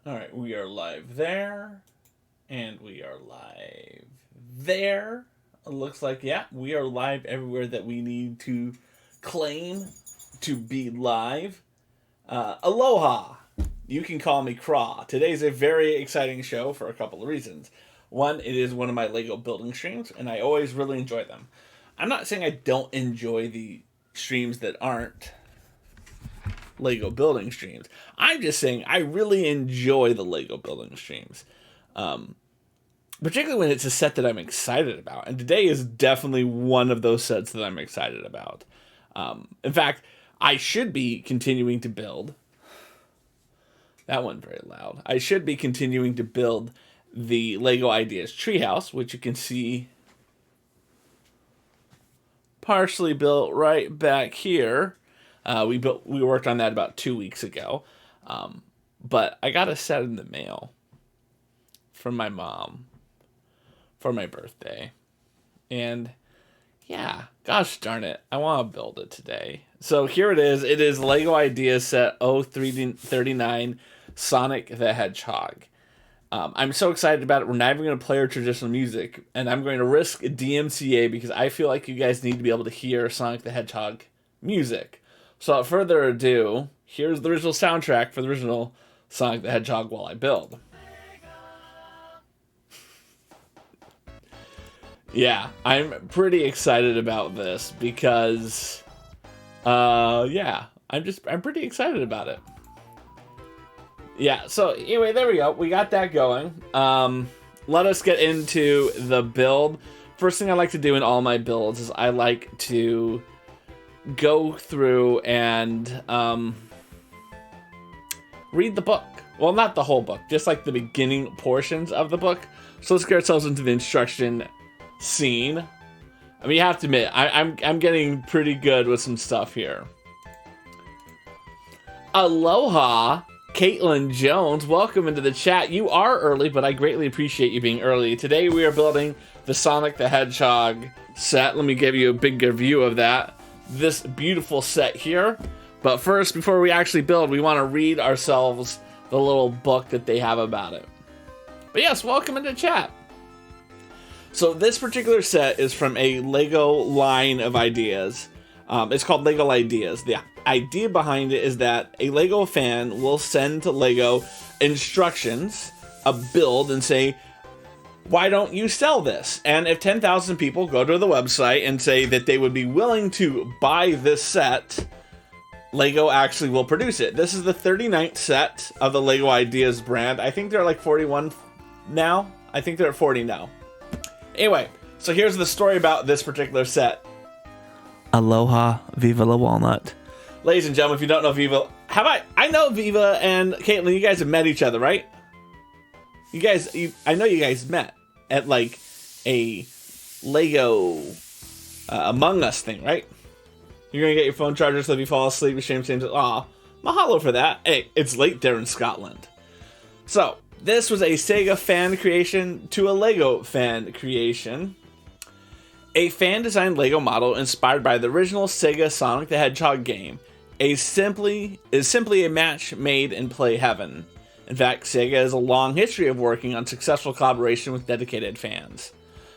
All right, we are live there, and we are live there. It looks like, yeah, we are live everywhere that we need to claim to be live. Aloha! You can call me Craw. Today's a very exciting show for a couple of reasons. One, it is one of my Lego building streams, and I always really enjoy them. I'm not saying I don't enjoy the streams that aren't Lego building streams. I'm just saying I really enjoy the Lego building streams. Particularly when it's a set that I'm excited about. And today is definitely one of those sets that I'm excited about. In fact, I should be continuing to build. That one very loud. I should be continuing to build the Lego Ideas Treehouse, which you can see partially built right back here. We worked on that about 2 weeks ago. But I got a set in the mail from my mom for my birthday. And yeah, gosh darn it, I want to build it today. So here it is. It is Lego Ideas Set 0339 Sonic the Hedgehog. I'm so excited about it. We're not even going to play our traditional music. And I'm going to risk a DMCA because I feel like you guys need to be able to hear Sonic the Hedgehog music. So without further ado, here's the original soundtrack for the original Sonic the Hedgehog while I build. Yeah, I'm pretty excited about this because, I'm pretty excited about it. Yeah, so anyway, there we go. We got that going. Let us get into the build. First thing I like to do in all my builds is I like to go through and read the book. Well, not the whole book, just like the beginning portions of the book. So let's get ourselves into the instruction scene. I mean, you have to admit, I'm getting pretty good with some stuff here. Aloha, Caitlin Jones. Welcome into the chat. You are early, but I greatly appreciate you being early. Today we are building the Sonic the Hedgehog set. Let me give you a bigger view of that. This beautiful set here. But first, before we actually build, we want to read ourselves the little book that they have about it. But yes, welcome into chat. So this particular set is from a Lego line of ideas. It's called Lego Ideas. The idea behind it is that a Lego fan will send to Lego instructions, a build, and say, why don't you sell this? And if 10,000 people go to the website and say that they would be willing to buy this set, Lego actually will produce it. This is the 39th set of the Lego Ideas brand. I think they're like 41 now. I think they're at 40 now. Anyway, so here's the story about this particular set. Aloha, Viva la Walnut. Ladies and gentlemen, if you don't know Viva, I know Viva and Caitlin, you guys have met each other, right? I know you guys met at like a Lego Among Us thing, right? You're gonna get your phone charger so if you fall asleep, shame. Aw, mahalo for that. Hey, it's late there in Scotland. So, this was a Sega fan creation to a Lego fan creation. A fan-designed Lego model inspired by the original Sega Sonic the Hedgehog game is simply a match made in play heaven. In fact, Sega has a long history of working on successful collaboration with dedicated fans.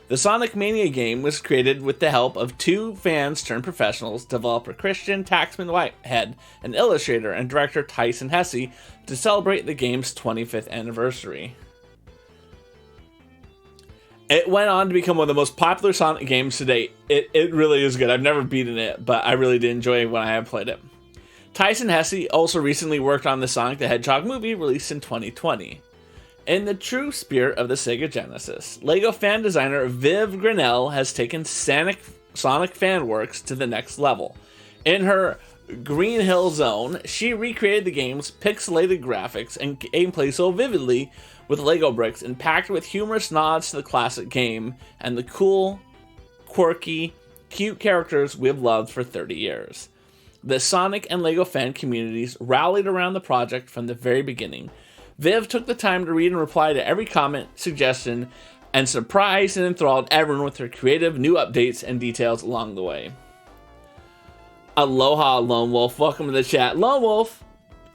The Sonic Mania game was created with the help of two fans-turned-professionals, developer Christian Taxman Whitehead and illustrator and director Tyson Hesse, to celebrate the game's 25th anniversary. It went on to become one of the most popular Sonic games to date. It really is good. I've never beaten it, but I really did enjoy it when I have played it. Tyson Hesse also recently worked on the Sonic the Hedgehog movie released in 2020. In the true spirit of the Sega Genesis, Lego fan designer Viv Grinnell has taken Sonic fanworks to the next level. In her Green Hill Zone, she recreated the game's pixelated graphics and gameplay so vividly with Lego bricks and packed with humorous nods to the classic game and the cool, quirky, cute characters we've loved for 30 years. The Sonic and Lego fan communities rallied around the project from the very beginning. Viv took the time to read and reply to every comment, suggestion, and surprised and enthralled everyone with her creative new updates and details along the way. Aloha, Lone Wolf. Welcome to the chat. Lone Wolf,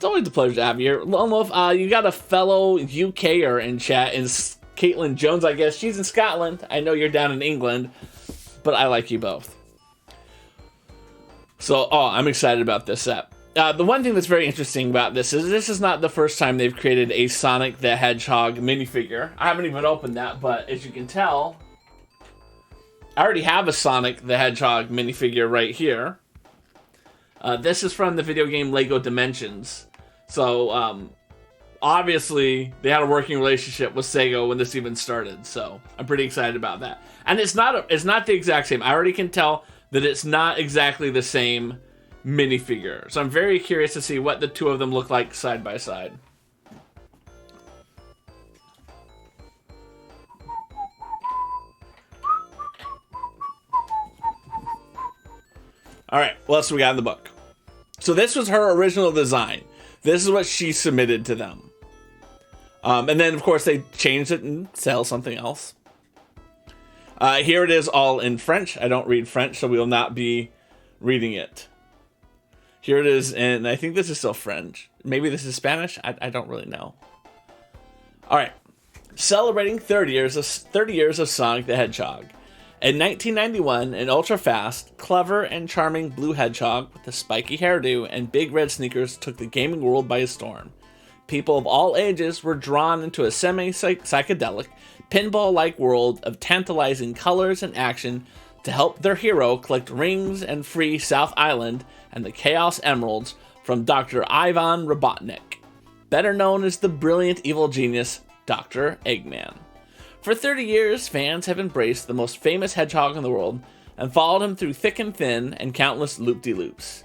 always a pleasure to have you here. Lone Wolf, you got a fellow UKer in chat, and Caitlin Jones, I guess. She's in Scotland. I know you're down in England, but I like you both. So, I'm excited about this set. The one thing that's very interesting about this is not the first time they've created a Sonic the Hedgehog minifigure. I haven't even opened that, but as you can tell, I already have a Sonic the Hedgehog minifigure right here. This is from the video game Lego Dimensions. So, obviously, they had a working relationship with Sega when this even started. So, I'm pretty excited about that. And it's not the exact same. I already can tell that it's not exactly the same minifigure. So I'm very curious to see what the two of them look like side by side. All right, what else we got in the book? So this was her original design. This is what she submitted to them. And then, of course, they changed it and sell something else. Here it is all in French. I don't read French, so we will not be reading it. Here it is, and I think this is still French. Maybe this is Spanish? I don't really know. All right. Celebrating 30 years of Sonic the Hedgehog. In 1991, an ultra-fast, clever, and charming blue hedgehog with a spiky hairdo and big red sneakers took the gaming world by storm. People of all ages were drawn into a semi-psychedelic, pinball-like world of tantalizing colors and action to help their hero collect rings and free South Island and the Chaos Emeralds from Dr. Ivan Robotnik, better known as the brilliant evil genius, Dr. Eggman. For 30 years, fans have embraced the most famous hedgehog in the world and followed him through thick and thin and countless loop-de-loops.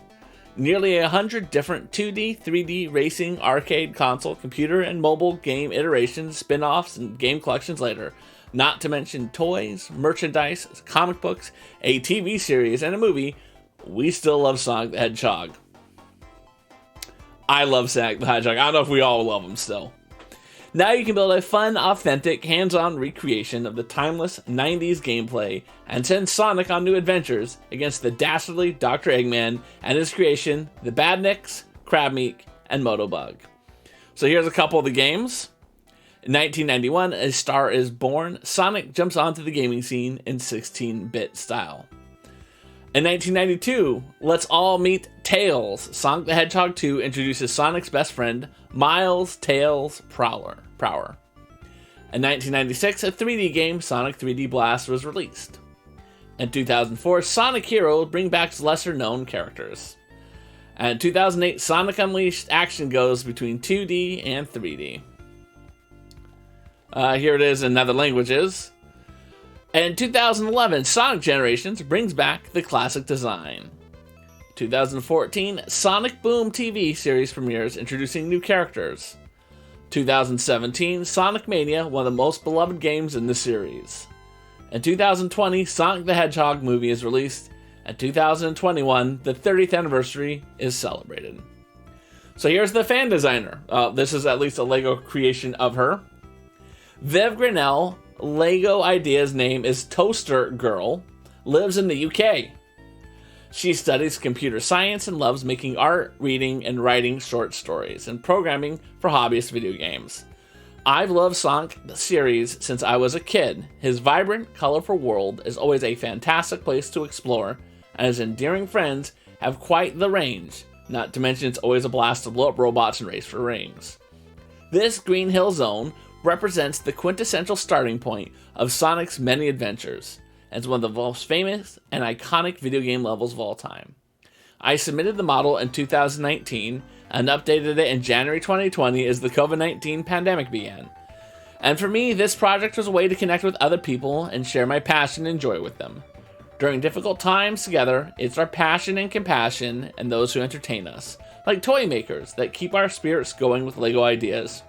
Nearly 100 different 2D, 3D, racing, arcade, console, computer, and mobile game iterations, spin-offs, and game collections later, not to mention toys, merchandise, comic books, a TV series, and a movie, we still love Sonic the Hedgehog. I love Sonic the Hedgehog. I don't know if we all love him still. Now you can build a fun, authentic, hands-on recreation of the timeless 90s gameplay and send Sonic on new adventures against the dastardly Dr. Eggman and his creation, the Badniks, Crabmeek, and Motobug. So here's a couple of the games. In 1991, A Star is Born, Sonic jumps onto the gaming scene in 16-bit style. In 1992, Let's All Meet Tails. Sonic the Hedgehog 2 introduces Sonic's best friend, Miles Tails Prower. In 1996, a 3D game, Sonic 3D Blast, was released. In 2004, Sonic Hero bring back lesser-known characters. And in 2008, Sonic Unleashed action goes between 2D and 3D. Here it is in other languages. And in 2011, Sonic Generations brings back the classic design. 2014, Sonic Boom TV series premieres introducing new characters. 2017, Sonic Mania, one of the most beloved games in the series. In 2020, Sonic the Hedgehog movie is released. And 2021, the 30th anniversary is celebrated. So here's the fan designer. This is at least a Lego creation of her. Viv Grinnell, Lego Idea's name is Toaster Girl, lives in the UK. She studies computer science and loves making art, reading, and writing short stories, and programming for hobbyist video games. I've loved Sonic the series since I was a kid. His vibrant, colorful world is always a fantastic place to explore, and his endearing friends have quite the range, not to mention it's always a blast to blow up robots and race for rings. This Green Hill Zone represents the quintessential starting point of Sonic's many adventures, and is one of the most famous and iconic video game levels of all time. I submitted the model in 2019 and updated it in January 2020 as the COVID-19 pandemic began. And for me, this project was a way to connect with other people and share my passion and joy with them. During difficult times together, it's our passion and compassion and those who entertain us, like toy makers, that keep our spirits going with Lego ideas.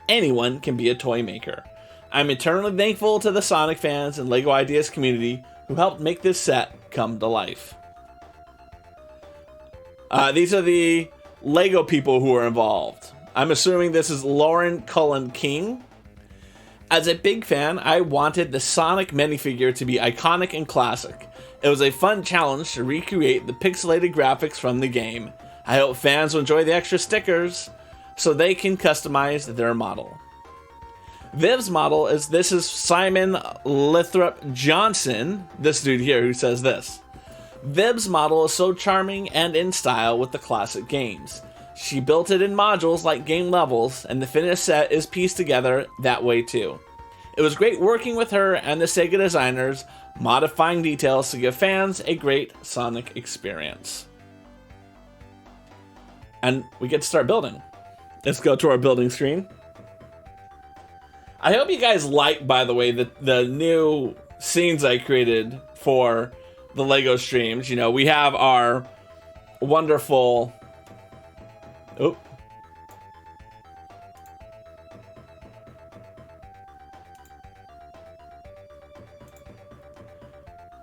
Anyone can be a toy maker. I'm eternally thankful to the Sonic fans and Lego Ideas community who helped make this set come to life. These are the Lego people who are involved. I'm assuming this is Lauren Cullen King. As a big fan, I wanted the Sonic minifigure to be iconic and classic. It was a fun challenge to recreate the pixelated graphics from the game, I hope fans will enjoy the extra stickers so they can customize their model. Viv's model this is Simon Lithrop Johnson, this dude here who says this. Viv's model is so charming and in style with the classic games. She built it in modules like game levels, and the finished set is pieced together that way too. It was great working with her and the Sega designers, modifying details to give fans a great Sonic experience. And we get to start building. Let's go to our building screen. I hope you guys like, by the way, the new scenes I created for the LEGO streams. You know, we have our wonderful... Oh.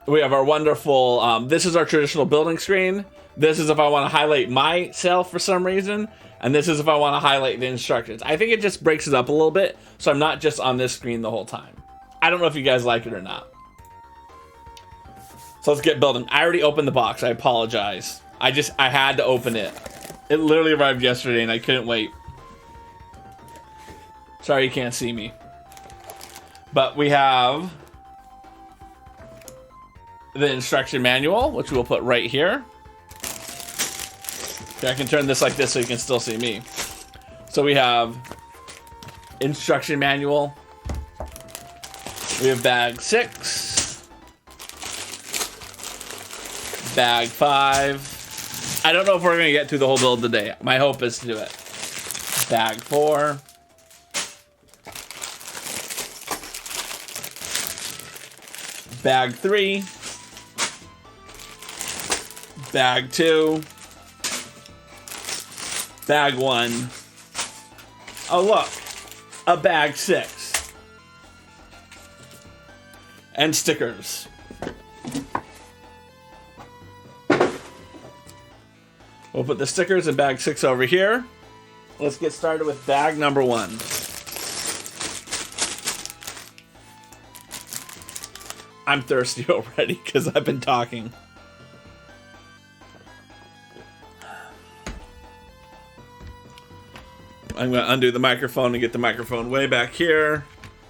We have our wonderful, this is our traditional building screen. This is if I want to highlight myself for some reason. And this is if I want to highlight the instructions. I think it just breaks it up a little bit, so I'm not just on this screen the whole time. I don't know if you guys like it or not. So let's get building. I already opened the box. I apologize. I had to open it. It literally arrived yesterday and I couldn't wait. Sorry you can't see me. But we have the instruction manual, which we'll put right here. Okay, I can turn this like this so you can still see me. So we have instruction manual. We have bag 6. Bag 5. I don't know if we're going to get through the whole build today. My hope is to do it. Bag 4. Bag 3. Bag 2. Bag 1. Oh, look. A bag 6. And stickers. We'll put the stickers in bag 6 over here. Let's get started with bag number 1. I'm thirsty already because I've been talking. I'm going to undo the microphone and get the microphone way back here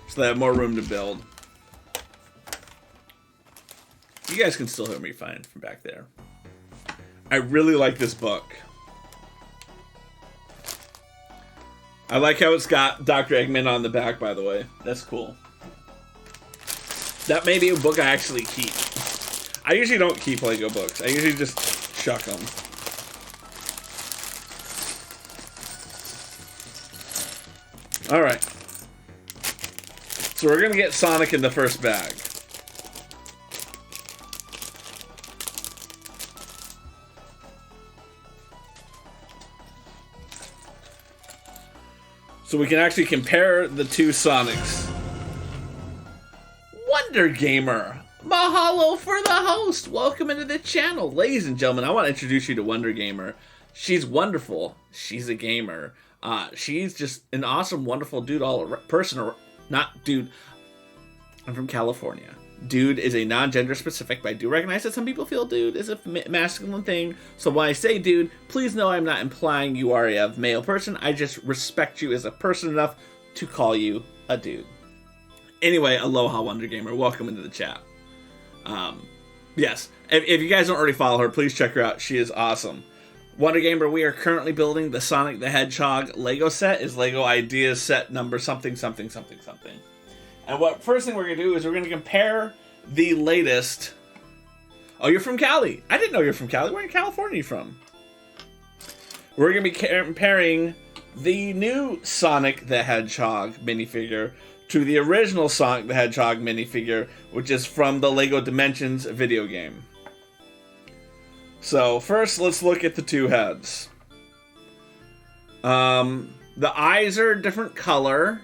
so that I have more room to build. You guys can still hear me fine from back there. I really like this book. I like how it's got Dr. Eggman on the back, by the way. That's cool. That may be a book I actually keep. I usually don't keep LEGO books. I usually just chuck them. Alright. So we're going to get Sonic in the first bag. So we can actually compare the two Sonics. Wonder Gamer! Mahalo for the host! Welcome into the channel. Ladies and gentlemen, I want to introduce you to Wonder Gamer. She's wonderful. She's a gamer. She's just an awesome, wonderful dude, not dude. I'm from California. Dude is a non-gender specific, but I do recognize that some people feel dude is a masculine thing. So when I say dude, please know I'm not implying you are a male person. I just respect you as a person enough to call you a dude. Anyway, aloha, Wonder Gamer. Welcome into the chat. Yes, if you guys don't already follow her, please check her out. She is awesome. Wonder Gamer, we are currently building the Sonic the Hedgehog Lego set. Is Lego Ideas set number something, something, something, something. And what first thing we're going to do is we're going to compare the latest... Oh, you're from Cali. I didn't know you're from Cali. Where in California are you from? We're going to be comparing the new Sonic the Hedgehog minifigure to the original Sonic the Hedgehog minifigure, which is from the LEGO Dimensions video game. So, first, let's look at the two heads. The eyes are a different color,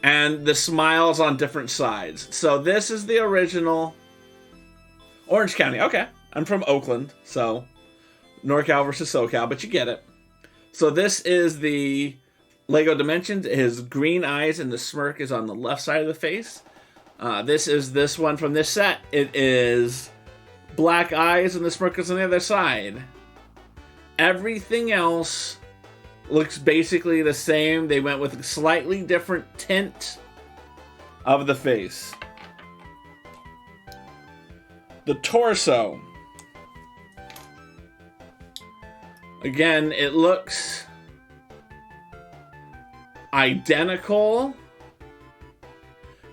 and the smile's on different sides. So, this is the original Orange County. Okay, I'm from Oakland, so NorCal versus SoCal, but you get it. So, this is the LEGO Dimensions. His green eyes and the smirk is on the left side of the face. This is this one from this set. It is black eyes and the smirk is on the other side. Everything else looks basically the same. They went with a slightly different tint of the face. The torso. Again, it looks identical.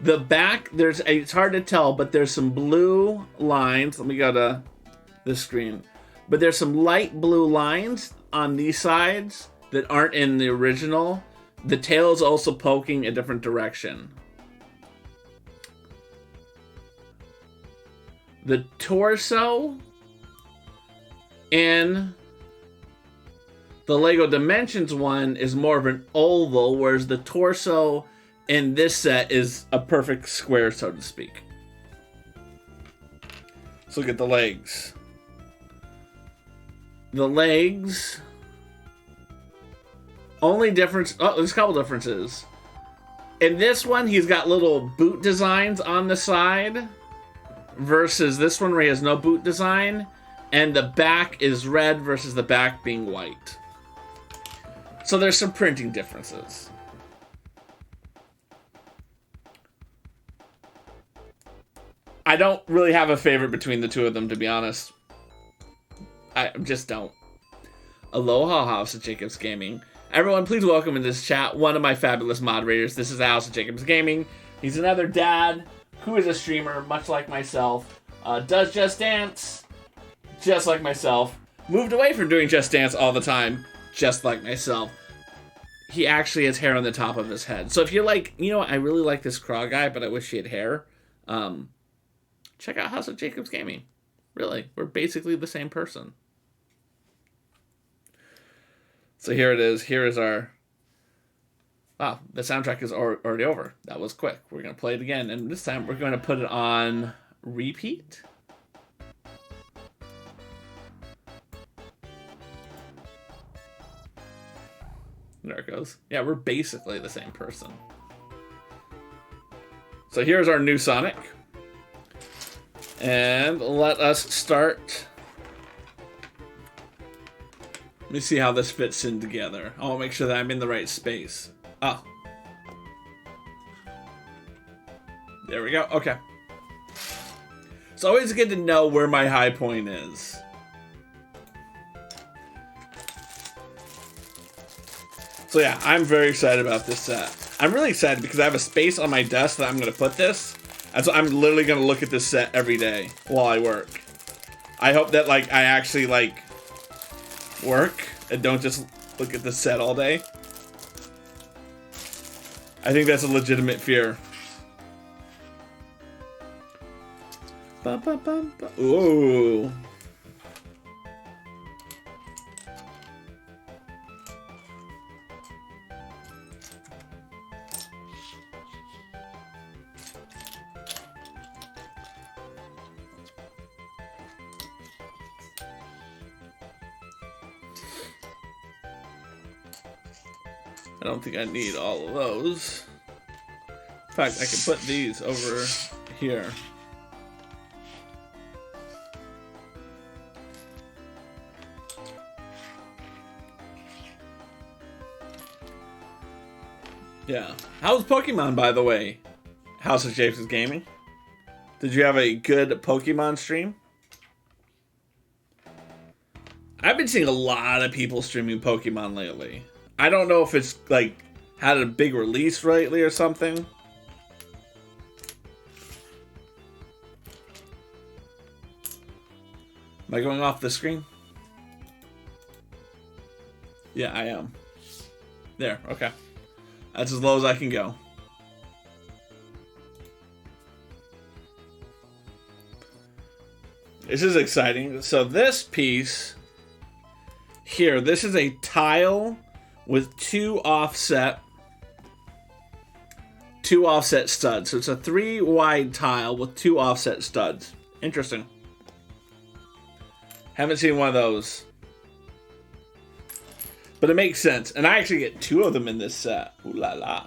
The back, it's hard to tell, but there's some blue lines. Let me go to this screen. But there's some light blue lines on these sides that aren't in the original. The tail is also poking a different direction. The torso in the Lego Dimensions one is more of an oval, whereas the torso in this set is a perfect square, so to speak. Let's look at the legs. The legs. Only difference. Oh, there's a couple differences. In this one, he's got little boot designs on the side, versus this one where he has no boot design, and the back is red versus the back being white. So there's some printing differences. I don't really have a favorite between the two of them, to be honest. I just don't. Aloha, House of Jacobs Gaming. Everyone, please welcome in this chat one of my fabulous moderators. This is House of Jacobs Gaming. He's another dad who is a streamer, much like myself. Does Just Dance, just like myself. Moved away from doing Just Dance all the time, just like myself. He actually has hair on the top of his head. So if you're like, you know what, I really like this Craw guy, but I wish he had hair, check out House of Jacobs Gaming. Really, we're basically the same person. So here it is. Here is our... Wow, the soundtrack is already over. That was quick. We're going to play it again, and this time we're going to put it on repeat. There it goes. Yeah, we're basically the same person. So here's our new Sonic. And let us start. Let me see how this fits in together. I want to make sure that I'm in the right space. Oh. There we go. Okay. It's always good to know where my high point is. So yeah, I'm very excited about this set. I'm really excited because I have a space on my desk that I'm going to put this. And so I'm literally going to look at this set every day while I work. I hope that, like, I actually, like, work and don't just look at the set all day. I think that's a legitimate fear. Ooh. I don't think I need all of those. In fact, I can put these over here. Yeah. How's Pokemon, by the way? House of Jacobs Gaming? Did you have a good Pokemon stream? I've been seeing a lot of people streaming Pokemon lately. I don't know if it's, like, had a big release lately or something. Am I going off the screen? Yeah, I am. There, okay. That's as low as I can go. This is exciting. So this piece here, this is a tile with two offset studs. So it's a 3 wide tile with 2 offset studs. Interesting. Haven't seen one of those. But it makes sense. And I actually get 2 of them in this set. Ooh la la.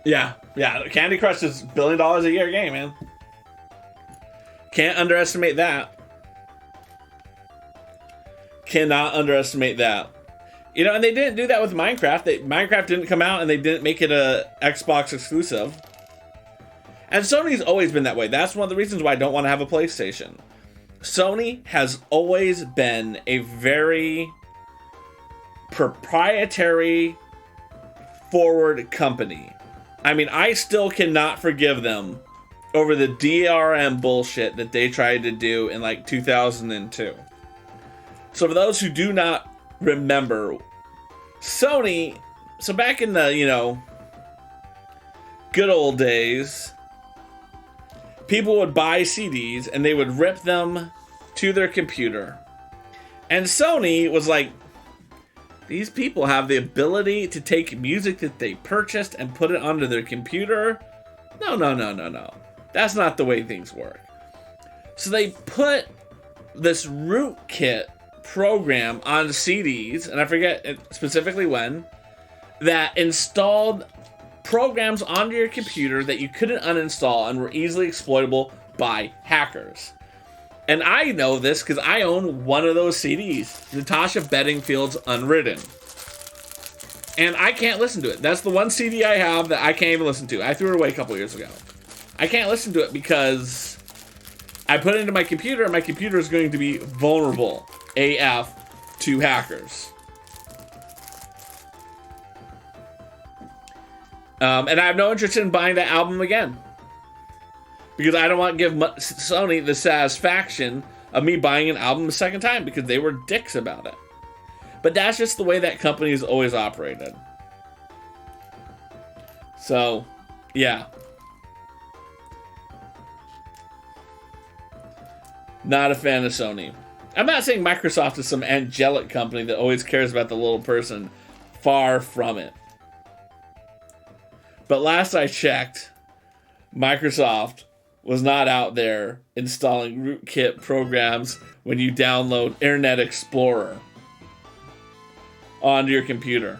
Yeah, yeah. Candy Crush is $1 billion a year game, man. Can't underestimate that. Cannot underestimate that. You know, and they didn't do that with Minecraft. Minecraft didn't come out and they didn't make it a Xbox exclusive. And Sony's always been that way. That's one of the reasons why I don't want to have a PlayStation. Sony has always been a very proprietary forward company. I mean, I still cannot forgive them over the DRM bullshit that they tried to do in like 2002. So for those who do not remember, Sony, so back in the, you know, good old days, people would buy CDs and they would rip them to their computer. And Sony was like, these people have the ability to take music that they purchased and put it onto their computer. No. That's not the way things work. So they put this rootkit program on CDs, and I forget specifically when, that installed programs onto your computer that you couldn't uninstall and were easily exploitable by hackers. And I know this because I own one of those CDs, Natasha Bedingfield's Unwritten. And I can't listen to it. That's the one CD I have that I can't even listen to. I threw it away a couple years ago. I can't listen to it because I put it into my computer and my computer is going to be vulnerable AF to hackers. And I have no interest in buying that album again. Because I don't want to give Sony the satisfaction of me buying an album a second time because they were dicks about it. But that's just the way that company has always operated. So, yeah. Not a fan of Sony. I'm not saying Microsoft is some angelic company that always cares about the little person. Far from it. But last I checked, Microsoft was not out there installing rootkit programs when you download Internet Explorer onto your computer.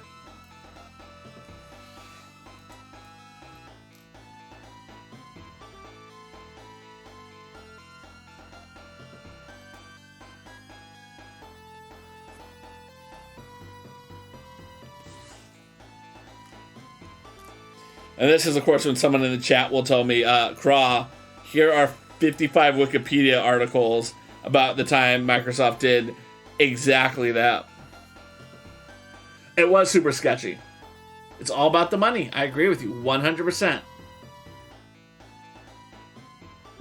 And this is, of course, when someone in the chat will tell me, Craw, here are 55 Wikipedia articles about the time Microsoft did exactly that. It was super sketchy. It's all about the money. I agree with you 100%.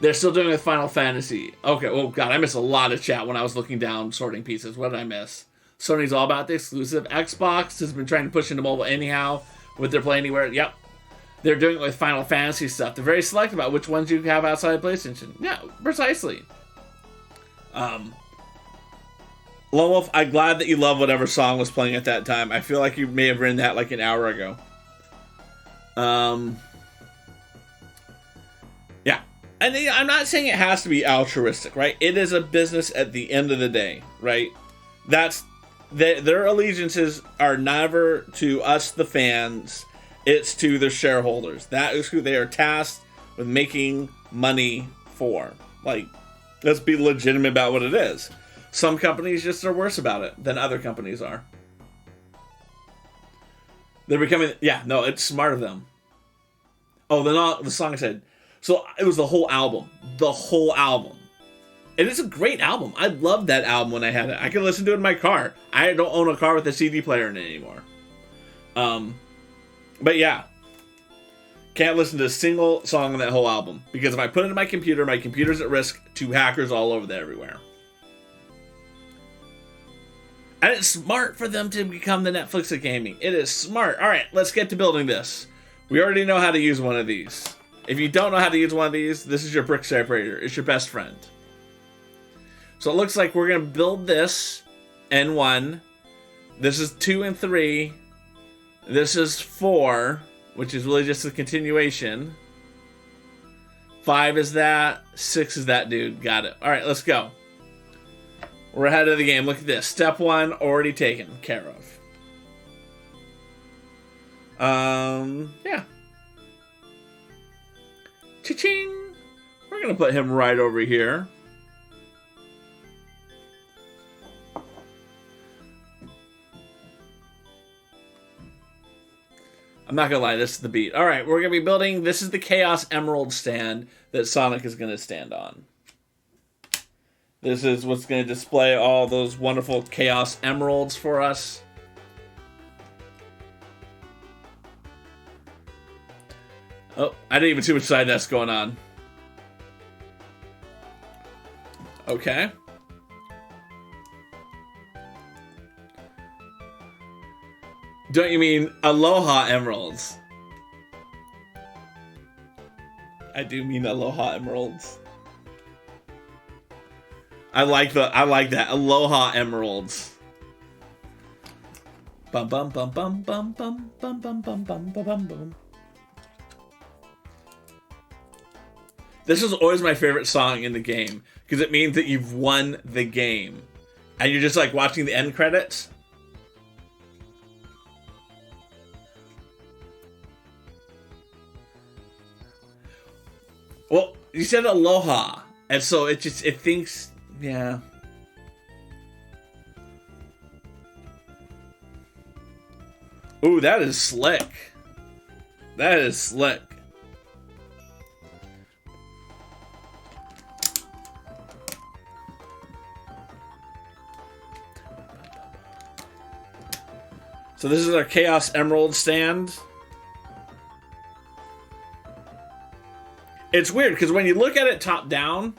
They're still doing it with Final Fantasy. Okay, oh god, I missed a lot of chat when I was looking down, sorting pieces. What did I miss? Sony's all about the exclusive. Xbox has been trying to push into mobile anyhow with their Play Anywhere. Yep. They're doing it with Final Fantasy stuff. They're very selective about which ones you have outside of PlayStation. Yeah, precisely. Lone Wolf, I'm glad that you love whatever song was playing at that time. I feel like you may have written that like an hour ago. Yeah. And I'm not saying it has to be altruistic, right? It is a business at the end of the day, right? That's their allegiances are never to us, the fans. It's to their shareholders. That is who they are tasked with making money for. Like, let's be legitimate about what it is. Some companies just are worse about it than other companies are. They're becoming... Yeah, no, it's smart of them. Oh, the song I said... So, it was the whole album. The whole album. And it's a great album. I loved that album when I had it. I could listen to it in my car. I don't own a car with a CD player in it anymore. But yeah, can't listen to a single song on that whole album. Because if I put it in my computer's at risk to hackers all over there everywhere. And it's smart for them to become the Netflix of gaming. It is smart. All right, let's get to building this. We already know how to use one of these. If you don't know how to use one of these, this is your brick separator. It's your best friend. So it looks like we're going to build this N1. This is 2 and 3. This is 4, which is really just a continuation. 5 is that. 6 is that dude. Got it. All right, let's go. We're ahead of the game. Look at this. Step 1 already taken care of. Yeah. Ching! We're gonna put him right over here. I'm not gonna lie, this is the beat. Alright, we're gonna be building, this is the Chaos Emerald stand that Sonic is gonna stand on. This is what's gonna display all those wonderful Chaos Emeralds for us. Oh, I didn't even see which side that's going on. Okay. Don't you mean Aloha Emeralds? I do mean Aloha Emeralds. I like that. Aloha Emeralds. Bum bum bum bum bum bum bum bum bum bum bum bum. This is always my favorite song in the game because it means that you've won the game. And you're just like watching the end credits. Well, you said aloha, and so it thinks, yeah. Ooh, that is slick. That is slick. So this is our Chaos Emerald stand. It's weird, because when you look at it top down,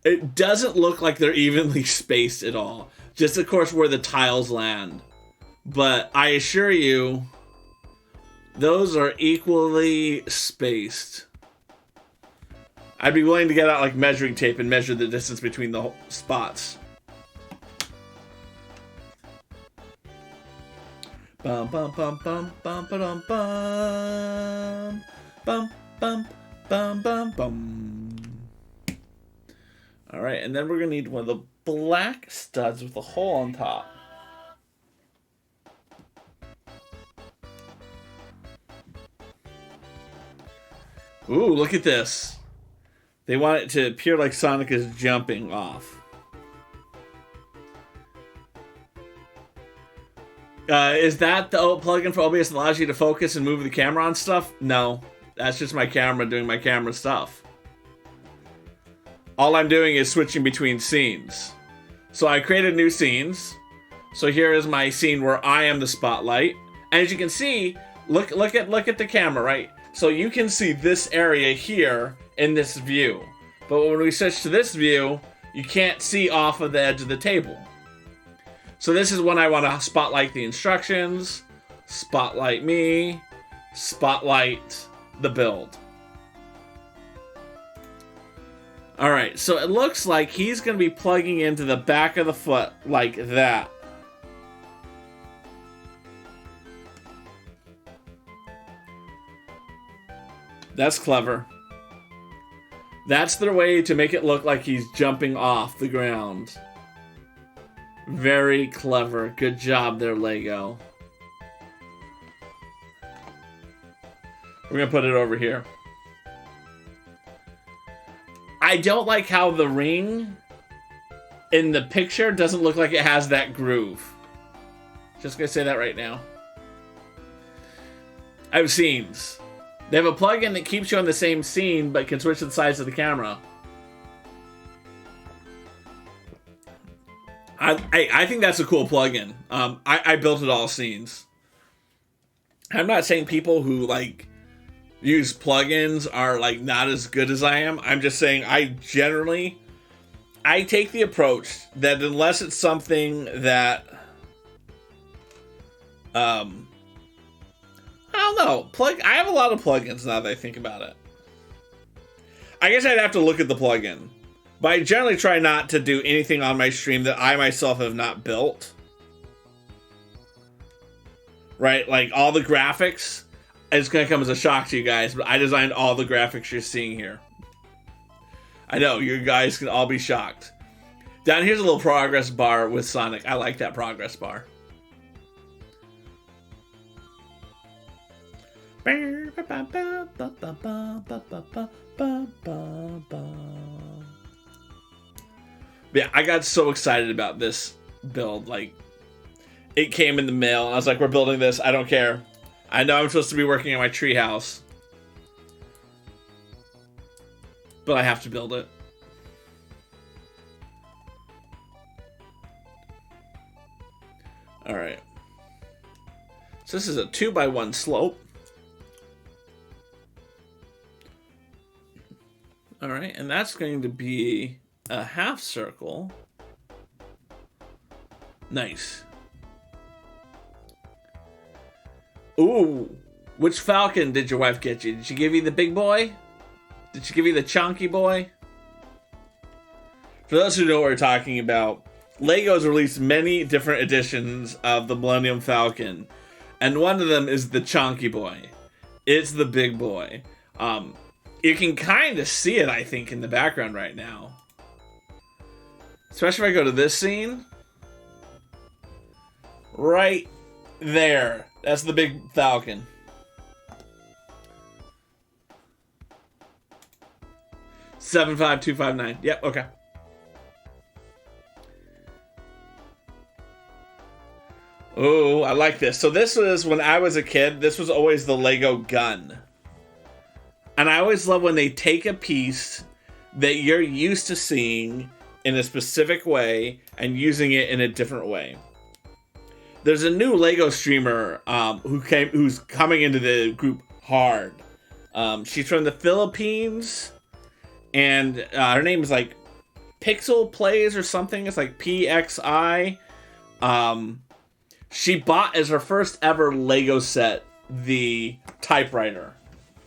it doesn't look like they're evenly spaced at all. Just, of course, where the tiles land. But I assure you, those are equally spaced. I'd be willing to get out like measuring tape and measure the distance between the spots. Bum bum bum bum bum bum bum bum bum bum bum bum. All right, and then we're gonna need one of the black studs with a hole on top. Ooh, look at this. They want it to appear like Sonic is jumping off. Is that the plugin for OBS that allows you to focus and move the camera on stuff? No, that's just my camera doing my camera stuff. All I'm doing is switching between scenes. So I created new scenes. So here is my scene where I am the spotlight. And as you can see, look at the camera, right? So you can see this area here in this view. But when we switch to this view, you can't see off of the edge of the table. So this is when I want to spotlight the instructions, spotlight me, spotlight the build. Alright, so it looks like he's going to be plugging into the back of the foot like that. That's clever. That's their way to make it look like he's jumping off the ground. Very clever. Good job there, Lego. We're going to put it over here. I don't like how the ring in the picture doesn't look like it has that groove. Just going to say that right now. I have scenes. They have a plugin that keeps you on the same scene but can switch the size of the camera. I think that's a cool plugin. I built it all scenes. I'm not saying people who like use plugins are like not as good as I am. I'm just saying I take the approach that unless it's something that I don't know. I have a lot of plugins now that I think about it. I guess I'd have to look at the plugin. But I generally try not to do anything on my stream that I myself have not built. Right? Like all the graphics, it's going to come as a shock to you guys, but I designed all the graphics you're seeing here. I know, you guys can all be shocked. Down here's a little progress bar with Sonic. I like that progress bar. Yeah, I got so excited about this build. Like, it came in the mail. I was like, we're building this. I don't care. I know I'm supposed to be working on my treehouse, but I have to build it. All right. So this is a 2x1 slope. All right, and that's going to be a half circle. Nice. Ooh, which falcon did your wife get you? Did she give you the big boy? Did she give you the chunky boy? For those who know what we're talking about, LEGO's released many different editions of the Millennium Falcon, and one of them is the chunky boy. It's the big boy. You can kind of see it, I think, in the background right now. Especially if I go to this scene. Right there. That's the big falcon. $75259. Yep, okay. Oh, I like this. So this was, when I was a kid, this was always the Lego gun. And I always love when they take a piece that you're used to seeing in a specific way and using it in a different way. There's a new Lego streamer who's coming into the group hard. She's from the Philippines, and her name is like Pixel Plays or something. It's like PXI. She bought as her first ever Lego set the typewriter.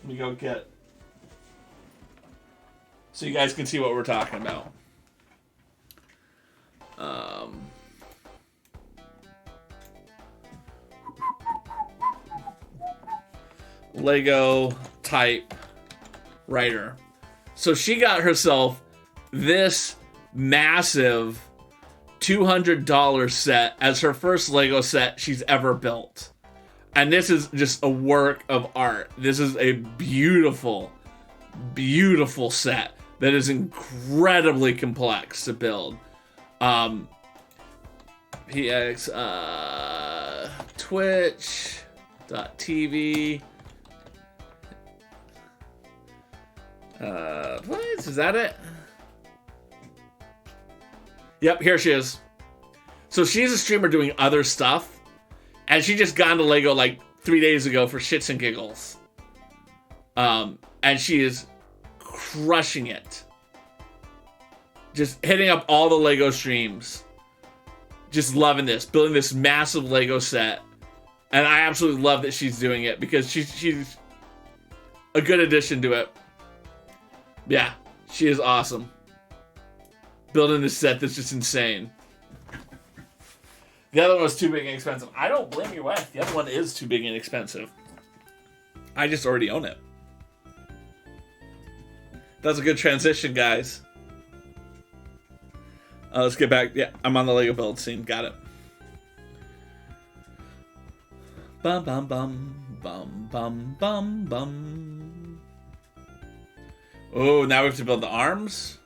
Let me go get, so you guys can see what we're talking about. Lego typewriter. So she got herself this massive $200 set as her first Lego set she's ever built. And this is just a work of art. This is a beautiful, beautiful set that is incredibly complex to build. PX, Twitch.tv. What? Is that it? Yep, here she is. So she's a streamer doing other stuff, and she just got into Lego like 3 days ago for shits and giggles. And she is crushing it. Just hitting up all the Lego streams. Just loving this, building this massive Lego set. And I absolutely love that she's doing it because she's a good addition to it. Yeah, she is awesome. Building this set that's just insane. The other one was too big and expensive. I don't blame your wife. The other one is too big and expensive. I just already own it. That was a good transition, guys. Let's get back. Yeah, I'm on the Lego build scene. Got it. Bum bum bum bum bum bum bum. Oh, now we have to build the arms.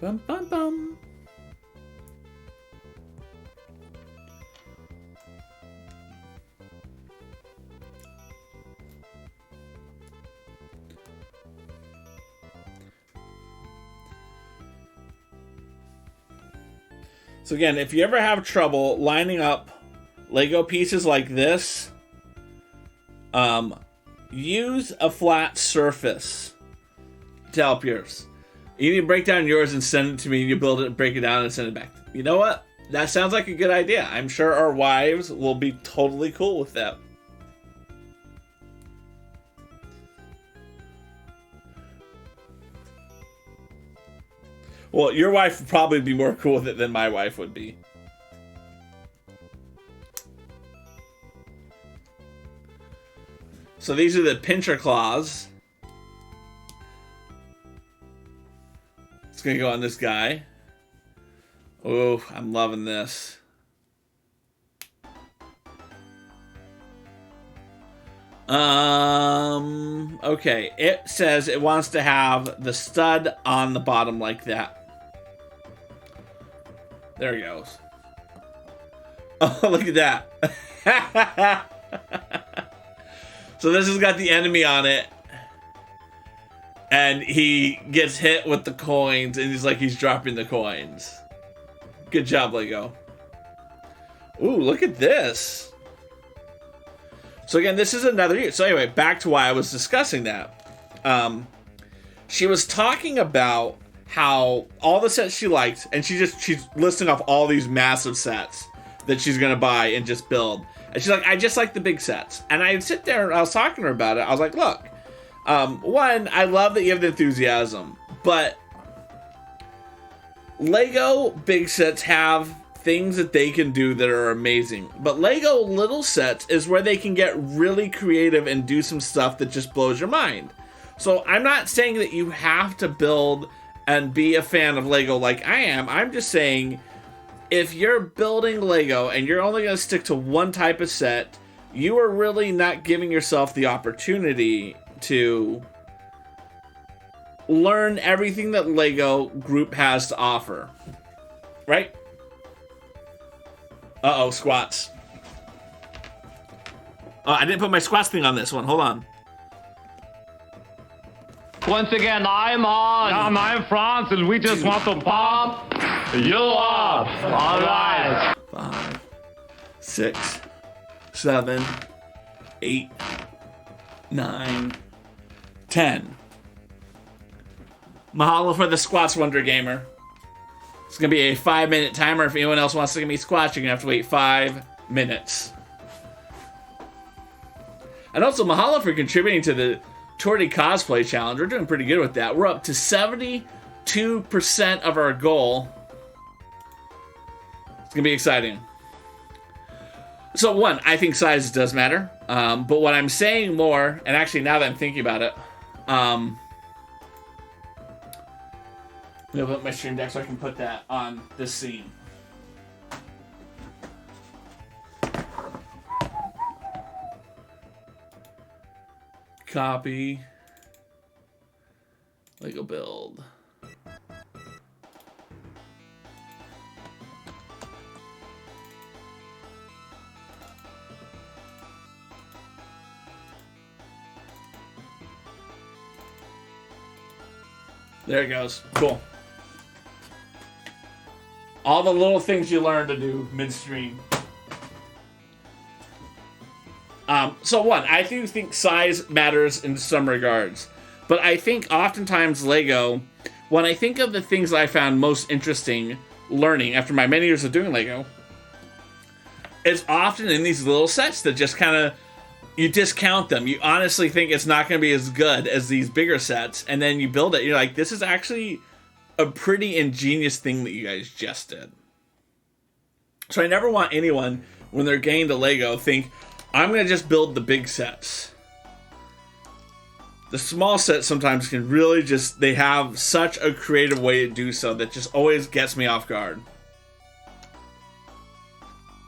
Bum bum bum. So again, if you ever have trouble lining up Lego pieces like this, use a flat surface to help yours. You need to break down yours and send it to me, and you build it, break it down, and send it back. You know what? That sounds like a good idea. I'm sure our wives will be totally cool with that. Well, your wife would probably be more cool with it than my wife would be. So these are the pincher claws. It's going to go on this guy. Oh, I'm loving this. Okay. It says it wants to have the stud on the bottom like that. There he goes. Oh, look at that. So this has got the enemy on it. And he gets hit with the coins, and he's like he's dropping the coins. Good job, Lego. Ooh, look at this. So again, this is another... So anyway, back to why I was discussing that. She was talking about how all the sets she liked, and she's listing off all these massive sets that she's going to buy and just build. And she's like, I just like the big sets. And I'd sit there, and I was talking to her about it. I was like, look, one, I love that you have the enthusiasm, but Lego big sets have things that they can do that are amazing. But Lego little sets is where they can get really creative and do some stuff that just blows your mind. So I'm not saying that you have to build and be a fan of Lego like I am. I'm just saying if you're building Lego and you're only going to stick to one type of set, you are really not giving yourself the opportunity to learn everything that Lego Group has to offer. Right? Uh-oh, squats. Oh, I didn't put my squats thing on this one. Hold on. Once again, I'm on. And I'm France, and we just want to pump you up. All right. 5, 6, 7, 8, 9, 10. Mahalo for the squats, Wonder Gamer. It's going to be a 5-minute timer. If anyone else wants to give me squats, you're going to have to wait 5 minutes. And also, mahalo for contributing to the Torty Cosplay Challenge. We're doing pretty good with that. We're up to 72% of our goal. It's going to be exciting. So, one, I think size does matter. But what I'm saying more, and actually now that I'm thinking about it, I'm going to put my stream deck so I can put that on this scene. Copy. Lego build. There it goes. Cool. All the little things you learn to do midstream. So one, I do think size matters in some regards. But I think oftentimes Lego, when I think of the things I found most interesting learning after my many years of doing Lego, it's often in these little sets that just kind of, you discount them. You honestly think it's not going to be as good as these bigger sets. And then you build it. You're like, this is actually a pretty ingenious thing that you guys just did. So I never want anyone, when they're getting to Lego, think, I'm going to just build the big sets. The small sets sometimes can really just, they have such a creative way to do so that just always gets me off guard.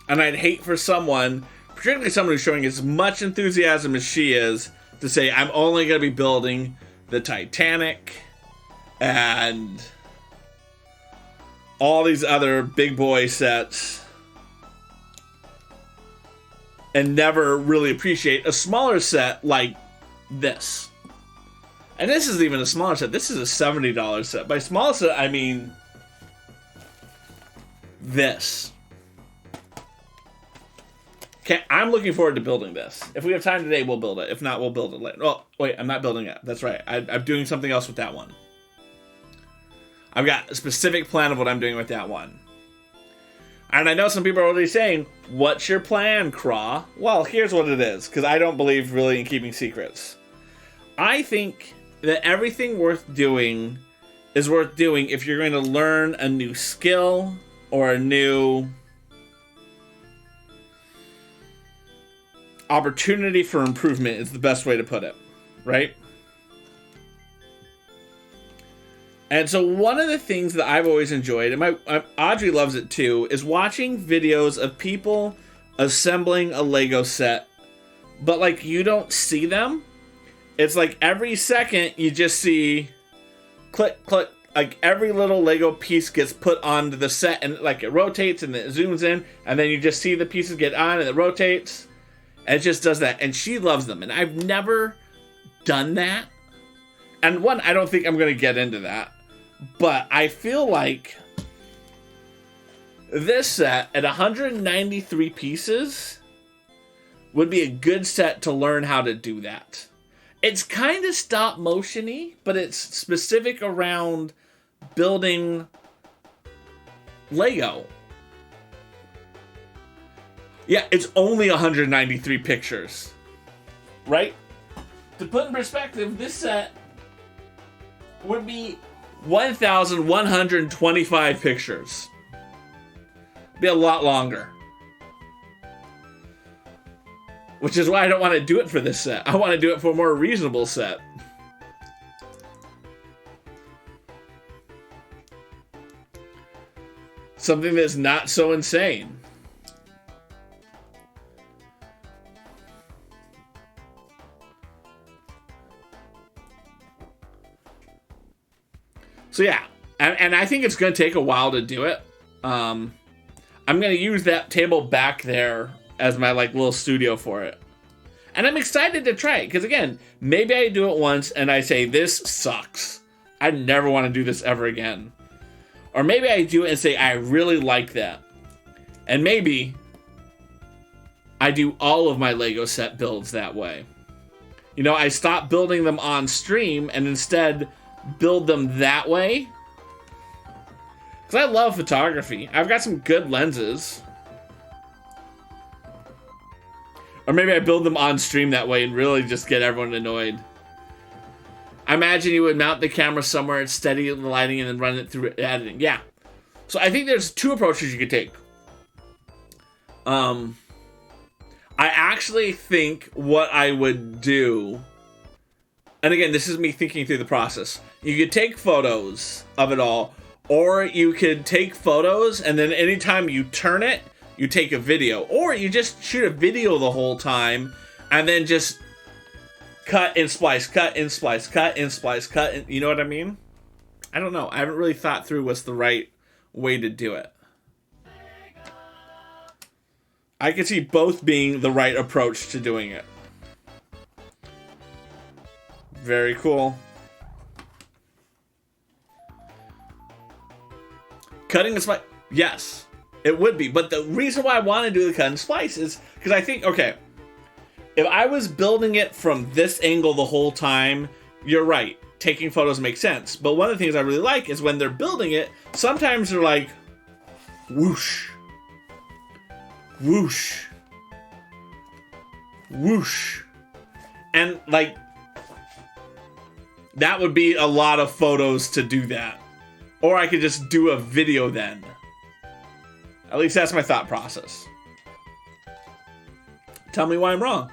And I'd hate for someone, particularly someone who's showing as much enthusiasm as she is, to say, I'm only going to be building the Titanic and all these other big boy sets, and never really appreciate a smaller set like this. And this isn't even a smaller set. This is a $70 set. By small set, I mean this. Okay, I'm looking forward to building this. If we have time today, we'll build it. If not, we'll build it later. Oh, wait, I'm not building it. That's right. I'm doing something else with that one. I've got a specific plan of what I'm doing with that one. And I know some people are already saying, what's your plan, Craw? Well, here's what it is, because I don't believe really in keeping secrets. I think that everything worth doing is worth doing if you're going to learn a new skill or a new opportunity for improvement is the best way to put it, right? And so one of the things that I've always enjoyed, and Audrey loves it too, is watching videos of people assembling a Lego set, but like you don't see them. It's like every second you just see click, click, like every little Lego piece gets put onto the set, and like it rotates and it zooms in, and then you just see the pieces get on and it rotates, and it just does that. And she loves them, and I've never done that. And one, I don't think I'm going to get into that, but I feel like this set at 193 pieces would be a good set to learn how to do that. It's kind of stop motion-y, but it's specific around building Lego. Yeah, it's only 193 pictures, right? To put in perspective, this set would be 1,125 pictures. Be a lot longer. Which is why I don't want to do it for this set. I want to do it for a more reasonable set. Something that's not so insane. So yeah, and I think it's going to take a while to do it. I'm going to use that table back there as my like little studio for it. And I'm excited to try it, because again, maybe I do it once and I say, this sucks. I never want to do this ever again. Or maybe I do it and say, I really like that. And maybe I do all of my Lego set builds that way. You know, I stop building them on stream and instead build them that way. Because I love photography. I've got some good lenses. Or maybe I build them on stream that way and really just get everyone annoyed. I imagine you would mount the camera somewhere and steady the lighting and then run it through editing. Yeah. So I think there's two approaches you could take. I actually think what I would do, and again, this is me thinking through the process. You could take photos of it all, or you could take photos and then anytime you turn it, you take a video, or you just shoot a video the whole time and then just cut and splice, cut and splice, cut and splice, cut and, you know what I mean? I don't know. I haven't really thought through what's the right way to do it. I can see both being the right approach to doing it. Very cool. Cutting and splice, yes. It would be, but the reason why I want to do the cut and splice is because I think, okay, if I was building it from this angle the whole time, you're right, taking photos makes sense. But one of the things I really like is when they're building it, sometimes they're like, whoosh, whoosh, whoosh. And like, that would be a lot of photos to do that. Or I could just do a video then. At least that's my thought process. Tell me why I'm wrong.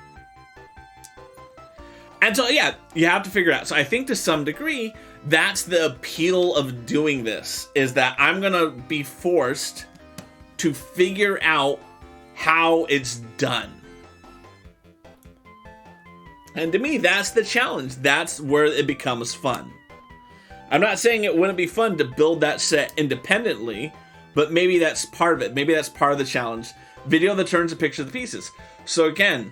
And so, yeah, you have to figure out. So I think to some degree, that's the appeal of doing this, is that I'm going to be forced to figure out how it's done. And to me, that's the challenge. That's where it becomes fun. I'm not saying it wouldn't be fun to build that set independently, but maybe that's part of it. Maybe that's part of the challenge. Video that turns a picture of the pieces. So again,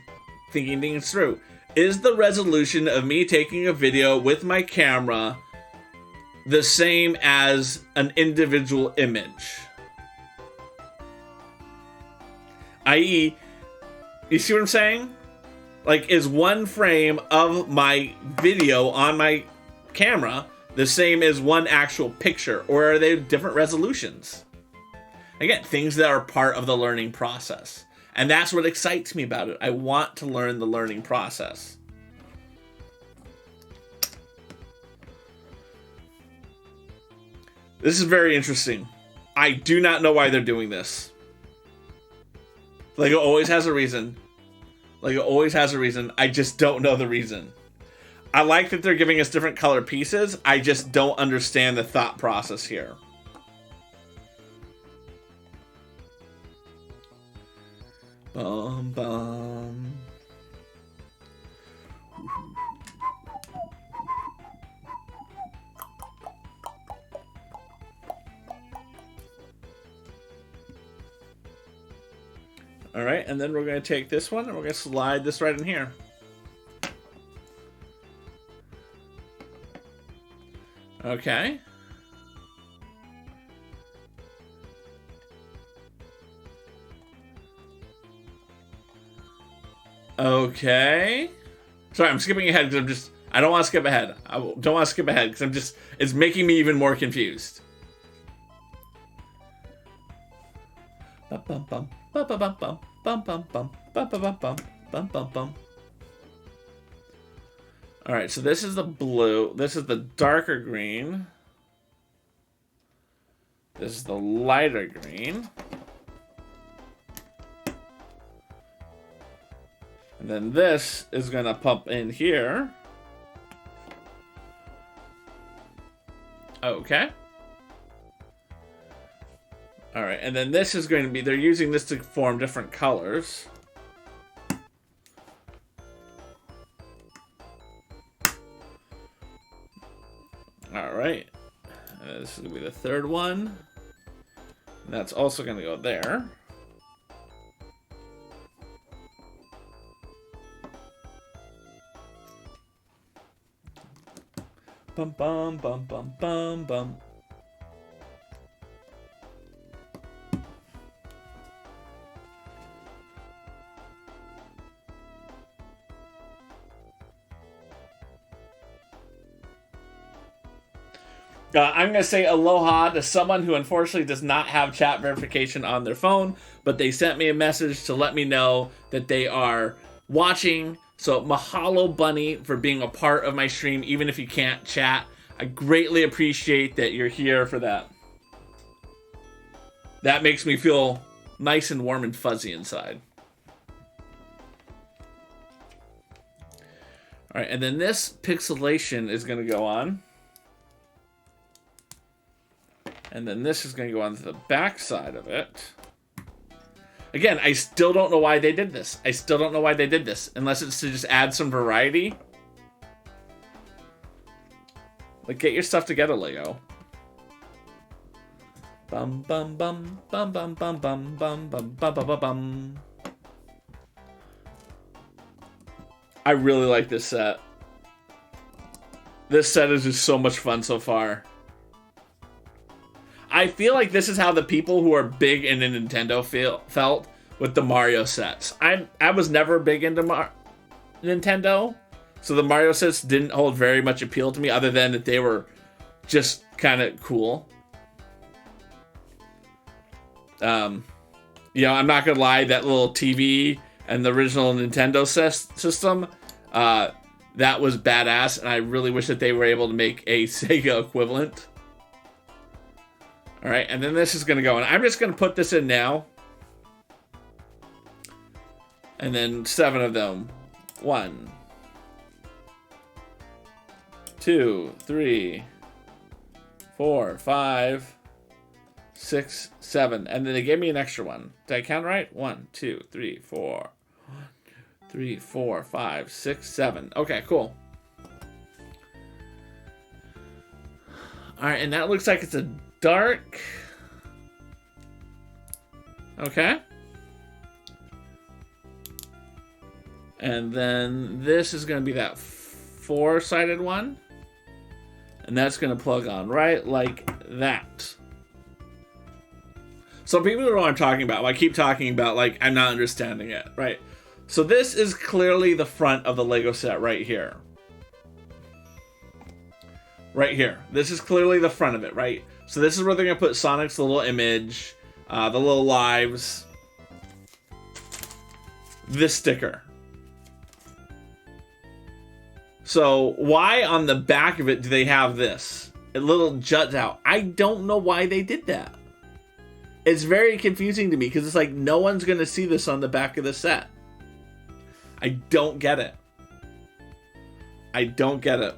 thinking things through. Is the resolution of me taking a video with my camera the same as an individual image? I.e., you see what I'm saying? Like, is one frame of my video on my camera the same as one actual picture? Or are they different resolutions? Again, things that are part of the learning process. And that's what excites me about it. I want to learn the learning process. This is very interesting. I do not know why they're doing this. Lego always has a reason. Lego always has a reason. I just don't know the reason. I like that they're giving us different color pieces. I just don't understand the thought process here. Bum, bum. All right, and then we're going to take this one and we're going to slide this right in here. Okay. Okay. Sorry, I'm skipping ahead because I don't want to skip ahead. I don't want to skip ahead because it's making me even more confused. Bum, bum, bum, bum, bum, bum, bum, bum, bum, bum, bum, bum, bum, bum, bum. All right, so this is the blue. This is the darker green. This is the lighter green. And then this is going to pump in here. Okay. All right, and then this is going to be, they're using this to form different colors. All right. This is going to be the third one. And that's also going to go there. Bum, bum, bum, bum, bum, bum. I'm going to say aloha to someone who unfortunately does not have chat verification on their phone, but they sent me a message to let me know that they are watching. So mahalo, Bunny, for being a part of my stream, even if you can't chat. I greatly appreciate that you're here for that. That makes me feel nice and warm and fuzzy inside. All right, and then this pixelation is going to go on. And then this is going to go onto the back side of it. Again, I still don't know why they did this. I still don't know why they did this. Unless it's to just add some variety. Like, get your stuff together, Lego. Bum, bum, bum, bum, bum, bum, bum, bum, bum, bum, bum, bum, bum. I really like this set. This set is just so much fun so far. I feel like this is how the people who are big into Nintendo felt with the Mario sets. I was never big into Nintendo, so the Mario sets didn't hold very much appeal to me other than that they were just kind of cool. You know, I'm not gonna lie, that little TV and the original Nintendo system, that was badass, and I really wish that they were able to make a Sega equivalent. All right, and then this is going to go in. I'm just going to put this in now. And then 7 of them. 1, 2, 3, 4, 5, 6, 7. And then they gave me an extra one. Did I count right? 1, 2, 3, 4. 1, 3, 4, 5, 6, 7. Okay, cool. All right, and that looks like it's a dark. Okay. And then this is going to be that 4-sided one. And that's going to plug on right like that. So people know what I'm talking about. I keep talking about, like, I'm not understanding it, right? So this is clearly the front of the Lego set right here. Right here. This is clearly the front of it, right? So this is where they're going to put Sonic's little image, the little lives, this sticker. So why on the back of it do they have this? It little juts out. I don't know why they did that. It's very confusing to me because it's like no one's going to see this on the back of the set. I don't get it. I don't get it.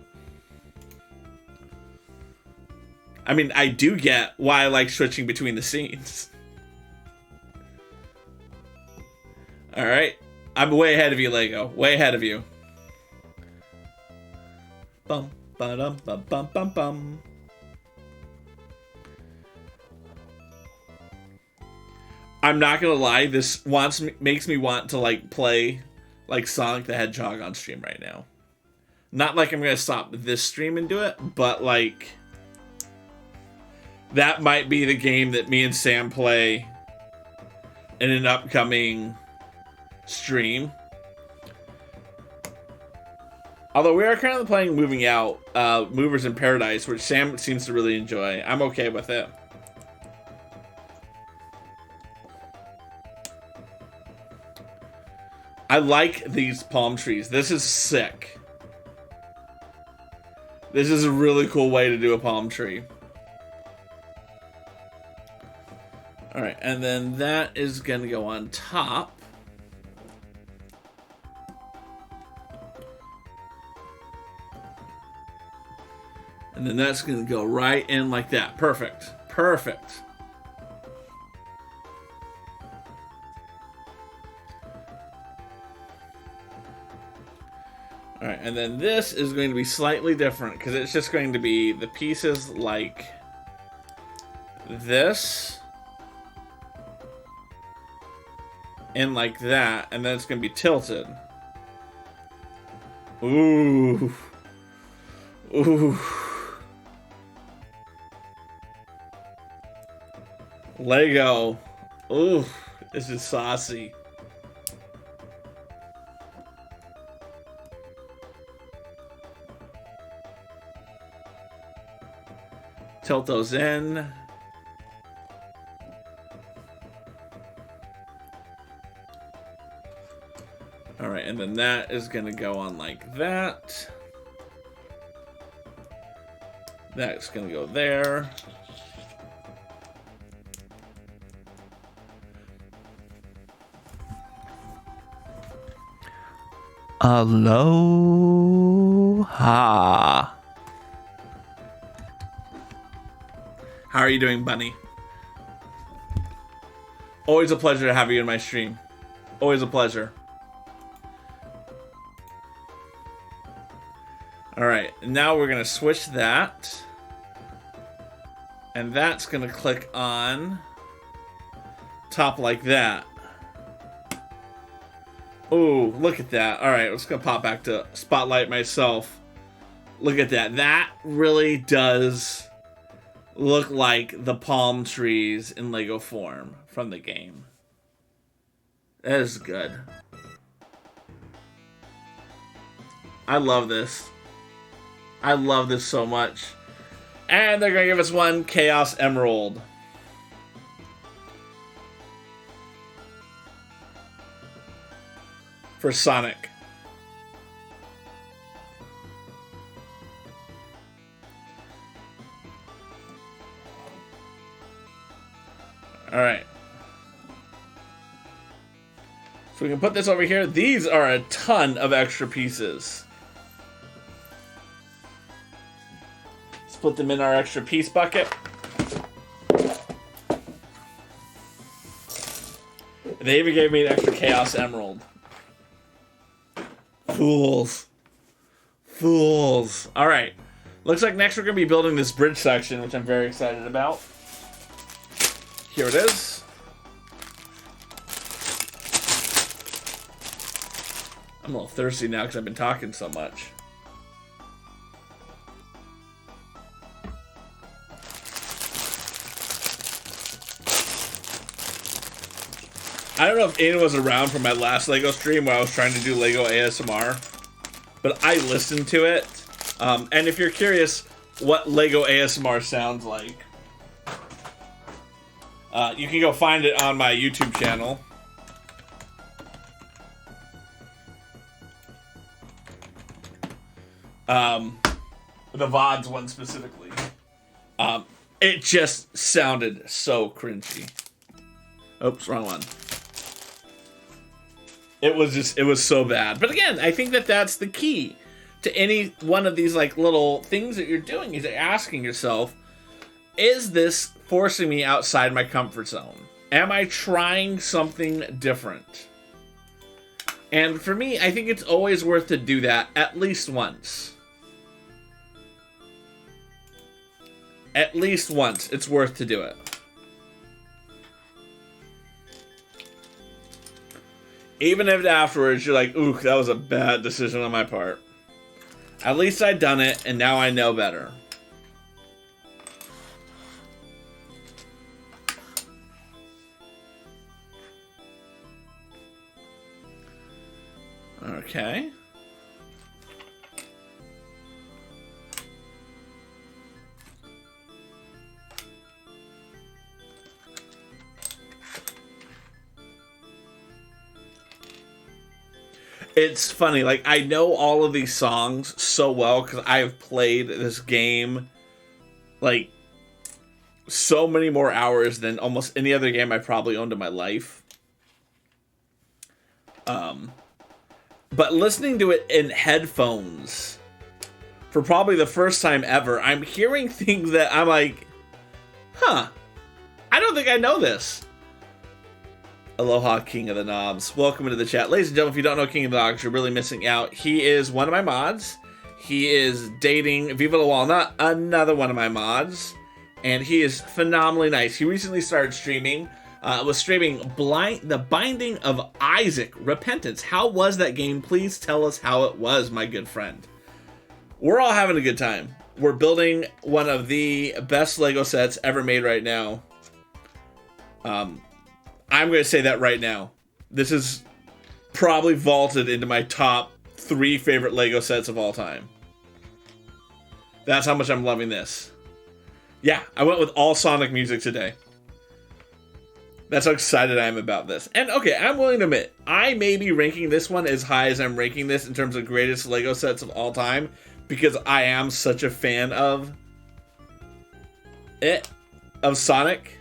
I mean, I do get why I like switching between the scenes. Alright. I'm way ahead of you, Lego. Way ahead of you. Bum, ba-dum, bum, bum, bum, bum. I'm not gonna lie, this makes me want to, like, play, like, Sonic the Hedgehog on stream right now. Not like I'm gonna stop this stream and do it, but, like, that might be the game that me and Sam play in an upcoming stream. Although we are currently playing Movers in Paradise, which Sam seems to really enjoy. I'm okay with it. I like these palm trees. This is sick. This is a really cool way to do a palm tree. Alright, and then that is going to go on top. And then that's going to go right in like that. Perfect. Perfect. Alright, and then this is going to be slightly different because it's just going to be the pieces like this and like that, and then it's going to be tilted. Ooh. Ooh. Lego. Ooh, this is saucy. Tilt those in. All right, and then that is going to go on like that. That's going to go there. Aloha. How are you doing, Bunny? Always a pleasure to have you in my stream. Always a pleasure. Alright, now we're going to switch that. And that's going to click on top like that. Ooh, look at that. Alright, let's go pop back to spotlight myself. Look at that. That really does look like the palm trees in Lego form from the game. That is good. I love this. I love this so much. And they're going to give us one Chaos Emerald. For Sonic. Alright. So we can put this over here. These are a ton of extra pieces. Let's put them in our extra piece bucket. They even gave me an extra Chaos Emerald. Fools. Fools. Alright. Looks like next we're going to be building this bridge section, which I'm very excited about. Here it is. I'm a little thirsty now because I've been talking so much. I don't know if Aiden was around for my last Lego stream where I was trying to do Lego ASMR, but I listened to it. And if you're curious what Lego ASMR sounds like, you can go find it on my YouTube channel. The VODs one specifically. It just sounded so cringy. Oops, wrong one. It was so bad. But again, I think that that's the key. to any one of these like little things that you're doing is asking yourself, is this forcing me outside my comfort zone? Am I trying something different? And for me, I think it's always worth to do that at least once. At least once, it's worth to do it. Even if afterwards you're like, ooh, that was a bad decision on my part. At least I'd done it, and now I know better. Okay. It's funny, like, I know all of these songs so well because I have played this game, like, so many more hours than almost any other game I've probably owned in my life. But listening to it in headphones for probably the first time ever, I'm hearing things that I'm like, huh, I don't think I know this. Aloha, King of the Knobs. Welcome into the chat. Ladies and gentlemen, if you don't know King of the Knobs, you're really missing out. He is one of my mods. He is dating Viva la Walnut, another one of my mods. And he is phenomenally nice. He recently started streaming. Was streaming The Binding of Isaac, Repentance. How was that game? Please tell us how it was, my good friend. We're all having a good time. We're building one of the best Lego sets ever made right now. I'm going to say that right now. This is probably vaulted into my top 3 favorite Lego sets of all time. That's how much I'm loving this. Yeah, I went with all Sonic music today. That's how excited I am about this. And okay, I'm willing to admit, I may be ranking this one as high as I'm ranking this in terms of greatest Lego sets of all time, because I am such a fan of Sonic,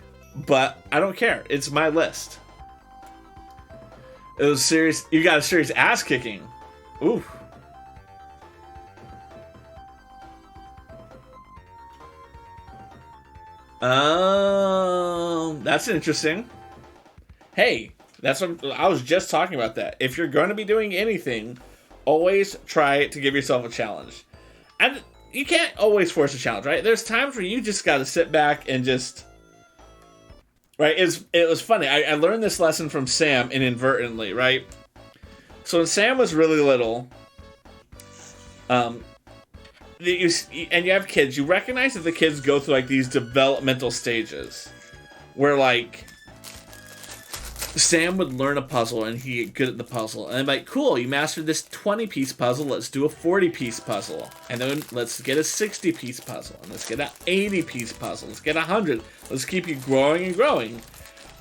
but I don't care. It's my list. It was serious. You got a serious ass kicking. Ooh. That's interesting. Hey, that's what I was just talking about. That if you're going to be doing anything, always try to give yourself a challenge. And you can't always force a challenge, right? There's times where you just got to sit back and just, right? It was funny. I learned this lesson from Sam inadvertently, right? So when Sam was really little, and you have kids, you recognize that the kids go through like these developmental stages where like Sam would learn a puzzle and he'd get good at the puzzle. And I'm like, cool, you mastered this 20-piece puzzle. Let's do a 40-piece puzzle. And then let's get a 60-piece puzzle. And let's get an 80-piece puzzle. Let's get 100. Let's keep you growing and growing.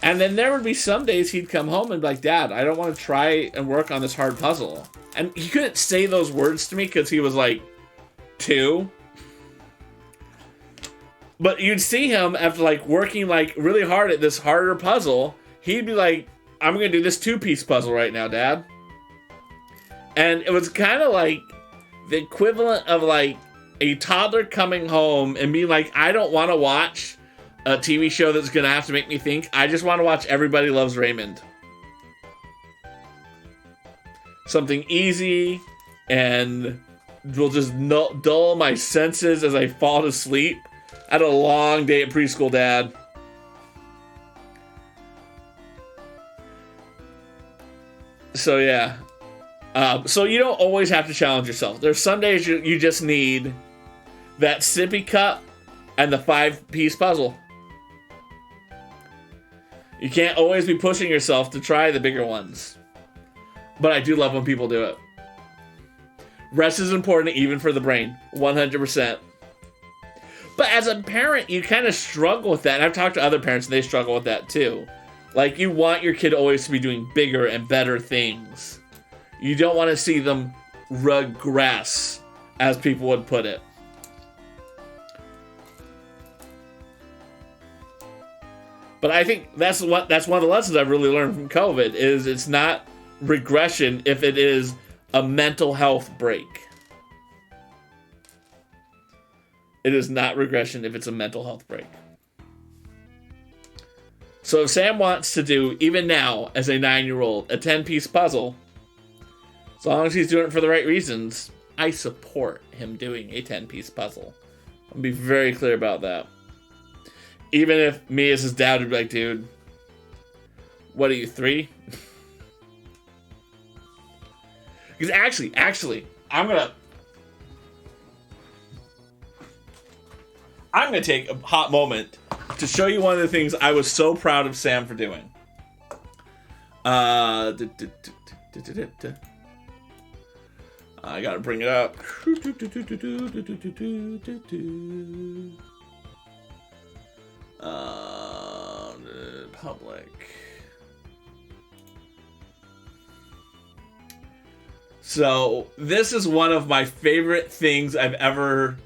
And then there would be some days he'd come home and be like, Dad, I don't want to try and work on this hard puzzle. And he couldn't say those words to me because he was like 2. But you'd see him after like working like really hard at this harder puzzle. He'd be like, I'm going to do this 2-piece puzzle right now, Dad. And it was kind of like the equivalent of like a toddler coming home and being like, I don't want to watch a TV show that's going to have to make me think. I just want to watch Everybody Loves Raymond. Something easy and will just dull my senses as I fall to sleep. I had a long day at preschool, Dad. So yeah, so you don't always have to challenge yourself. There's some days you just need that sippy cup and the 5-piece puzzle. You can't always be pushing yourself to try the bigger ones. But I do love when people do it. Rest is important even for the brain, 100%. But as a parent, you kind of struggle with that. And I've talked to other parents and they struggle with that too. Like, you want your kid always to be doing bigger and better things. You don't want to see them regress, as people would put it. But I think that's one of the lessons I've really learned from COVID, is it's not regression if it is a mental health break. It is not regression if it's a mental health break. So if Sam wants to do, even now, as a 9-year-old, a 10-piece puzzle, as long as he's doing it for the right reasons, I support him doing a 10-piece puzzle. I'll be very clear about that. Even if me as his dad would be like, dude, what are you, 3? Because actually, I'm gonna take a hot moment to show you one of the things I was so proud of Sam for doing. I gotta bring it up. Public. So this is one of my favorite things I've ever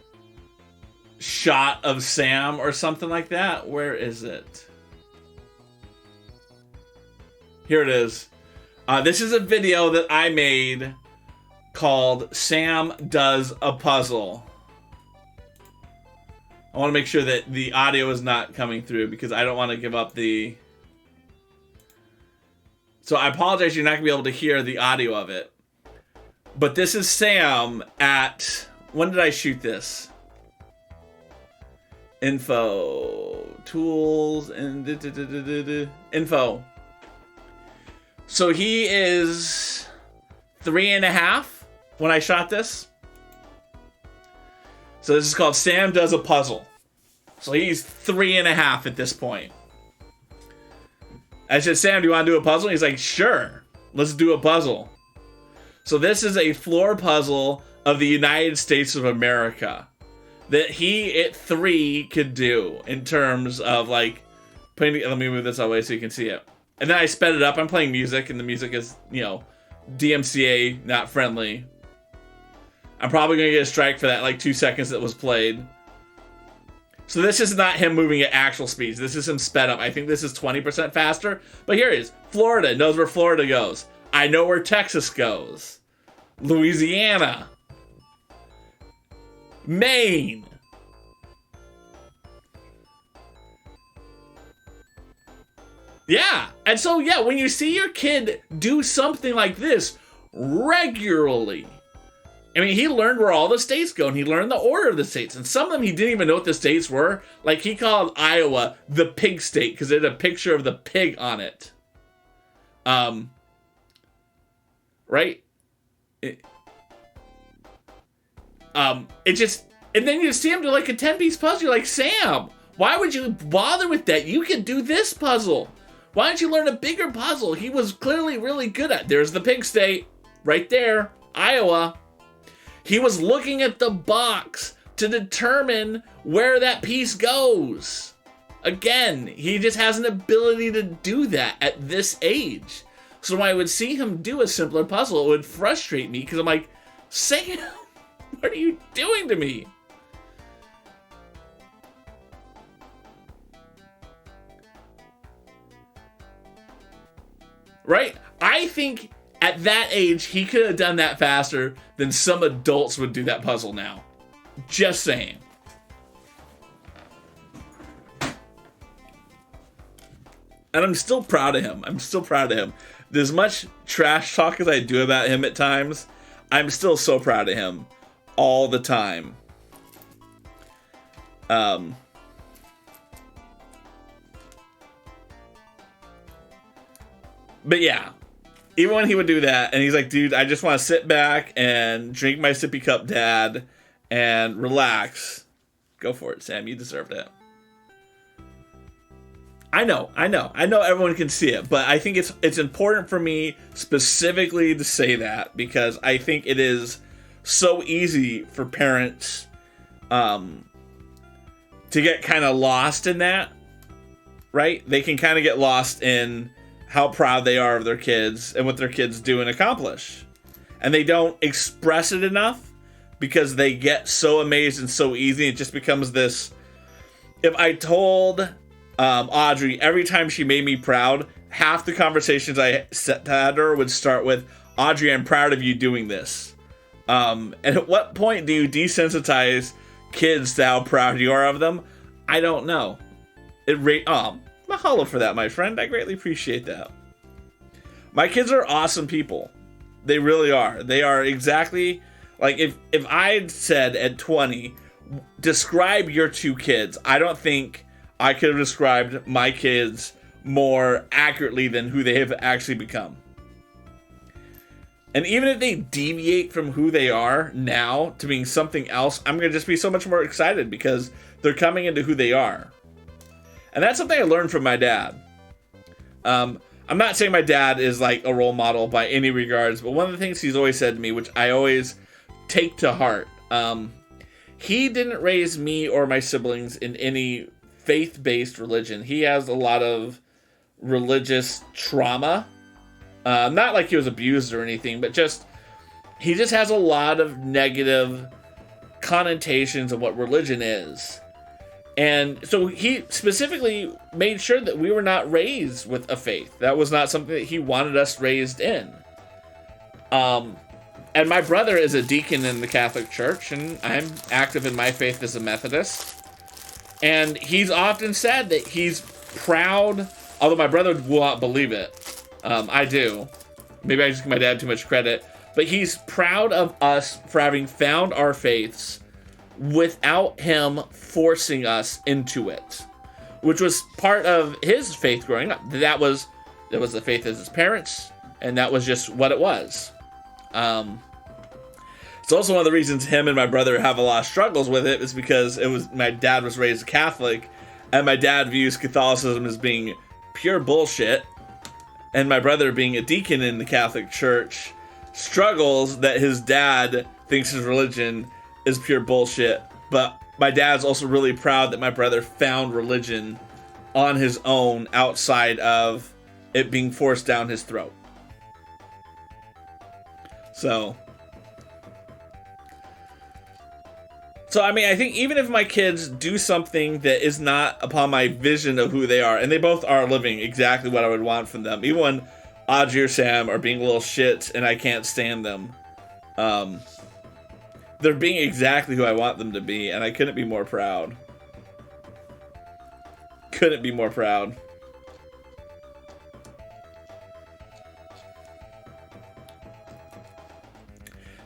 shot of Sam or something like that. Where is it? Here it is. This is a video that I made called Sam Does a Puzzle. I want to make sure that the audio is not coming through because I don't want to give up the... So I apologize, you're not going to be able to hear the audio of it. But this is Sam at... When did I shoot this? Info. Tools. And info. So he is 3.5 when I shot this. So this is called Sam Does a Puzzle. So he's 3.5 at this point. I said, Sam, do you want to do a puzzle? He's like, sure. Let's do a puzzle. So this is a floor puzzle of the United States of America that he at 3 could do in terms of like putting. Let me move this away so you can see it. And then I sped it up. I'm playing music, and the music is, you know, DMCA not friendly. I'm probably gonna get a strike for that like 2 seconds that was played. So this is not him moving at actual speeds. This is him sped up. I think this is 20% faster. But here he is. Florida knows where Florida goes. I know where Texas goes. Louisiana. Maine. Yeah. And so, yeah, when you see your kid do something like this regularly, I mean, he learned where all the states go, and he learned the order of the states. And some of them he didn't even know what the states were. Like, he called Iowa the pig state because it had a picture of the pig on it. Right? It just... And then you see him do like a 10-piece puzzle. You're like, Sam, why would you bother with that? You could do this puzzle. Why don't you learn a bigger puzzle? He was clearly really good at. There's the pig state. Right there. Iowa. He was looking at the box to determine where that piece goes. Again, he just has an ability to do that at this age. So when I would see him do a simpler puzzle, it would frustrate me because I'm like, Sam, what are you doing to me? Right? I think at that age, he could have done that faster than some adults would do that puzzle now. Just saying. And I'm still proud of him. As much trash talk as I do about him at times, I'm still so proud of him all the time. But yeah, even when he would do that, and he's like, dude, I just want to sit back and drink my sippy cup, Dad, and relax. Go for it, Sam. You deserved it. I know everyone can see it, but I think it's important for me specifically to say that because I think it is so easy for parents to get kind of lost in that, right? They can kind of get lost in how proud they are of their kids and what their kids do and accomplish. And they don't express it enough because they get so amazed and so easy. It just becomes this. If I told Audrey every time she made me proud, half the conversations I had her would start with, Audrey, I'm proud of you doing this. And at what point do you desensitize kids to how proud you are of them, I don't know. Mahalo for that, my friend. I greatly appreciate that. My kids are awesome people. They really are. They are exactly like if I'd said at 20, describe your 2 kids, I don't think I could have described my kids more accurately than who they have actually become. And even if they deviate from who they are now to being something else, I'm going to just be so much more excited because they're coming into who they are. And that's something I learned from my dad. I'm not saying my dad is like a role model by any regards, but one of the things he's always said to me, which I always take to heart, he didn't raise me or my siblings in any faith-based religion. He has a lot of religious trauma. Not like he was abused or anything, but he just has a lot of negative connotations of what religion is. And so he specifically made sure that we were not raised with a faith. That was not something that he wanted us raised in. And my brother is a deacon in the Catholic Church, and I'm active in my faith as a Methodist. And he's often said that he's proud, although my brother will not believe it. I do. Maybe I just give my dad too much credit. But he's proud of us for having found our faiths without him forcing us into it. Which was part of his faith growing up. That was the faith of his parents, and that was just what it was. It's also one of the reasons him and my brother have a lot of struggles with it, is because my dad was raised Catholic, and my dad views Catholicism as being pure bullshit. And my brother, being a deacon in the Catholic Church, struggles that his dad thinks his religion is pure bullshit. But my dad's also really proud that my brother found religion on his own outside of it being forced down his throat. So I mean, I think even if my kids do something that is not upon my vision of who they are, and they both are living exactly what I would want from them, even when Audrey or Sam are being little shits and I can't stand them, they're being exactly who I want them to be, and I couldn't be more proud. Couldn't be more proud.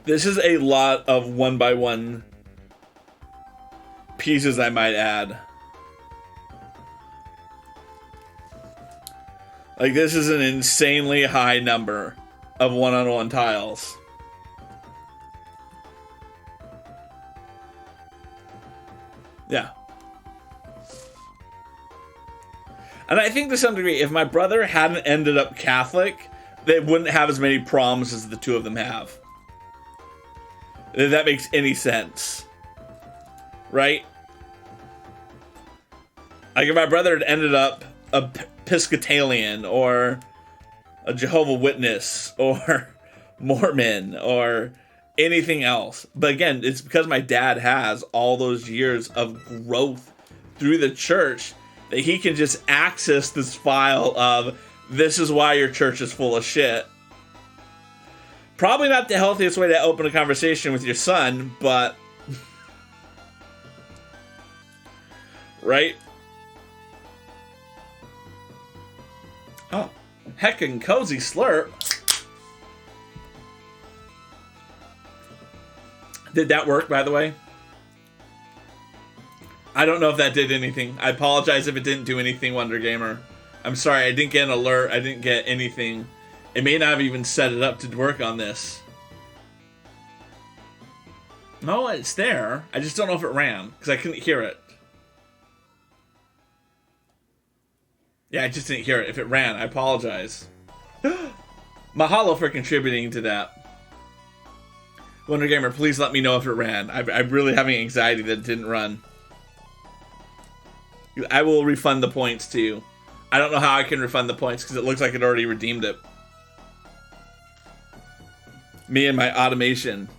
This is a lot of 1x1 pieces, I might add. Like, this is an insanely high number of 1-on-1 tiles. Yeah. And I think to some degree, if my brother hadn't ended up Catholic, they wouldn't have as many problems as the two of them have. If that makes any sense. Right? Like, if my brother had ended up a Episcopalian or a Jehovah's Witness or Mormon or anything else. But again, it's because my dad has all those years of growth through the church that he can just access this file of, this is why your church is full of shit. Probably not the healthiest way to open a conversation with your son, but... right? Oh, heckin' cozy slurp. Did that work, by the way? I don't know if that did anything. I apologize if it didn't do anything, Wonder Gamer. I'm sorry, I didn't get an alert. I didn't get anything. It may not have even set it up to work on this. No, it's there. I just don't know if it ran, because I couldn't hear it. Yeah, I just didn't hear it. If it ran, I apologize. Mahalo for contributing to that. Wonder Gamer, please let me know if it ran. I'm really having anxiety that it didn't run. I will refund the points to you. I don't know how I can refund the points because it looks like it already redeemed it. Me and my automation.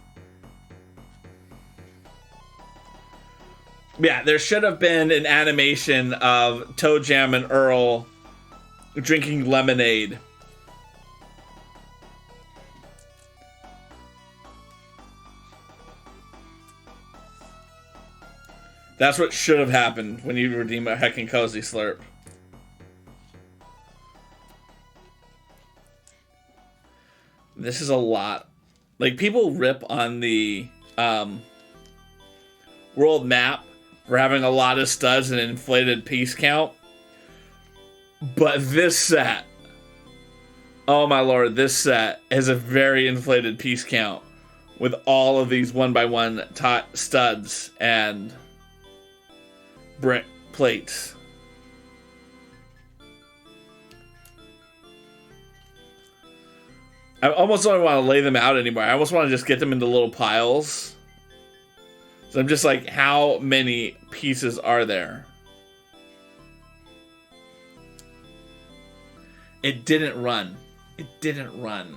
Yeah, there should have been an animation of Toe Jam and Earl drinking lemonade. That's what should have happened when you redeem a heckin' cozy slurp. This is a lot. Like, people rip on the world map for having a lot of studs and an inflated piece count. But this set, oh my lord, this set has a very inflated piece count with all of these 1x1 studs and brick plates. I almost don't want to lay them out anymore. I almost want to just get them into little piles. So I'm just like, how many pieces are there? It didn't run. It didn't run.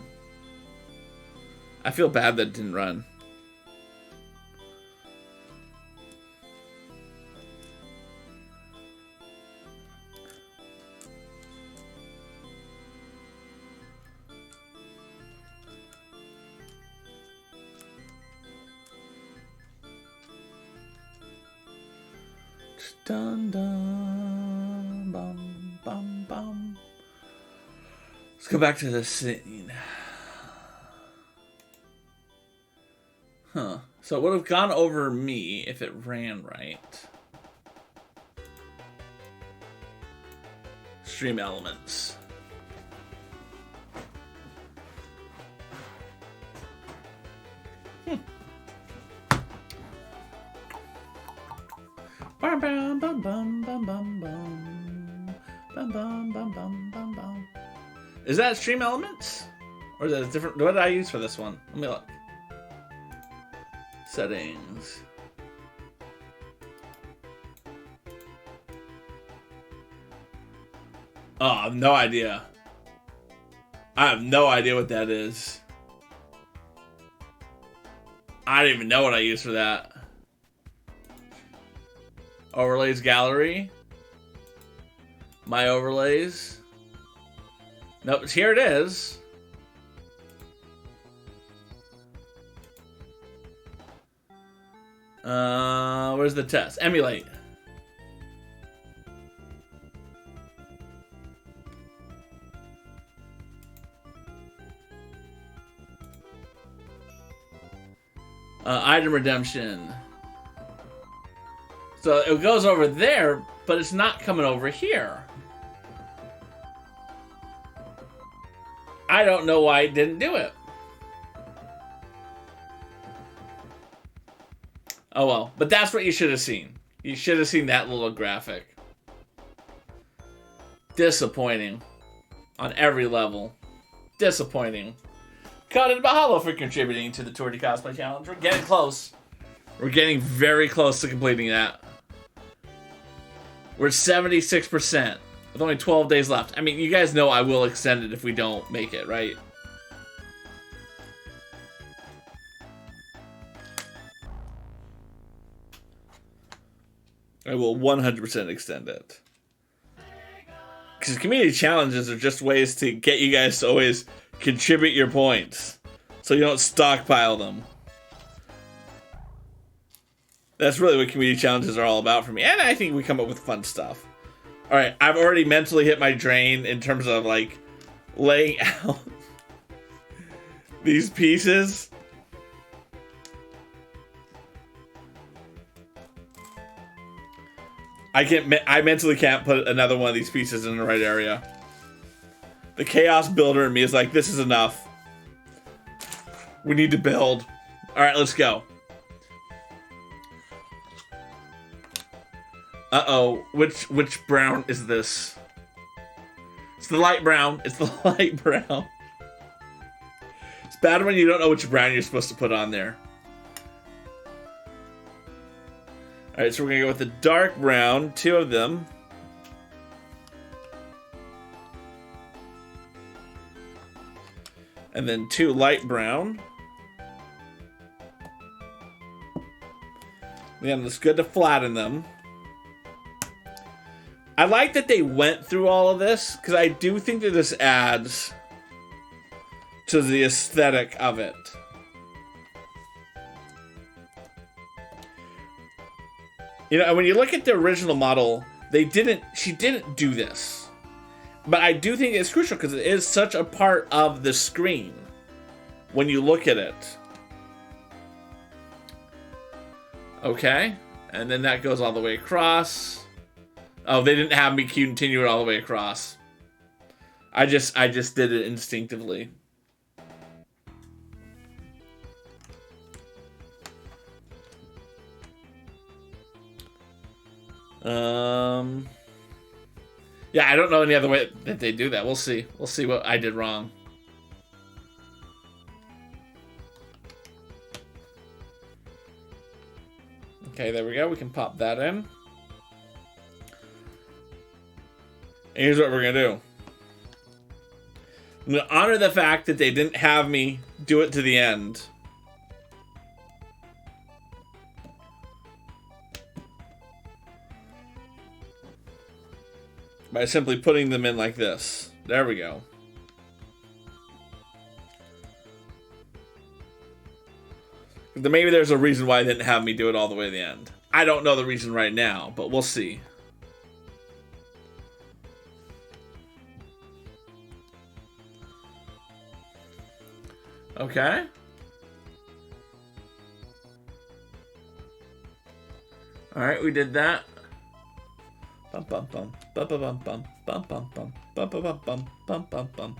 I feel bad that it didn't run. Dun dun bum bum bum. Let's go back to the scene. Huh. So it would have gone over me if it ran right. Stream elements. Bum bum bum bum bum bum bum bum bum bum bum bum bum. Is that stream elements? Or is that a different? What did I use for this one? Let me look. Settings. Oh, I have no idea. I have no idea what that is. I don't even know what I use for that. Overlays gallery. My overlays. Nope, here it is. Where's the test? Emulate. Item redemption. So it goes over there, but it's not coming over here. I don't know why it didn't do it. Oh well, but that's what you should have seen. You should have seen that little graphic. Disappointing. On every level. Disappointing. Cut it Mahalo for contributing to the Tour de Cosplay Challenge. We're getting close. We're getting very close to completing that. We're at 76%. With only 12 days left. I mean, you guys know I will extend it if we don't make it, right? I will 100% extend it. Because community challenges are just ways to get you guys to always contribute your points. So you don't stockpile them. That's really what community challenges are all about for me. And I think we come up with fun stuff. Alright, I've already mentally hit my drain in terms of, like, laying out these pieces. I mentally can't put another one of these pieces in the right area. The chaos builder in me is like, this is enough. We need to build. Alright, let's go. Uh-oh, which brown is this? It's the light brown. It's the light brown. It's bad when you don't know which brown you're supposed to put on there. Alright, so we're gonna go with the dark brown, 2 of them. And then 2 light brown. Again, it's good to flatten them. I like that they went through all of this, because I do think that this adds to the aesthetic of it. You know, and when you look at the original model, she didn't do this. But I do think it's crucial because it is such a part of the screen when you look at it. Okay, and then that goes all the way across. Oh, they didn't have me continue it all the way across. I just did it instinctively. Yeah, I don't know any other way that they do that. We'll see. We'll see what I did wrong. Okay, there we go. We can pop that in. And here's what we're going to do. I'm going to honor the fact that they didn't have me do it to the end. By simply putting them in like this. There we go. Maybe there's a reason why they didn't have me do it all the way to the end. I don't know the reason right now, but we'll see. Okay. Alright, we did that. Bum bum bum bum bum bum bum bum bum bum bum bum bum bum bum bum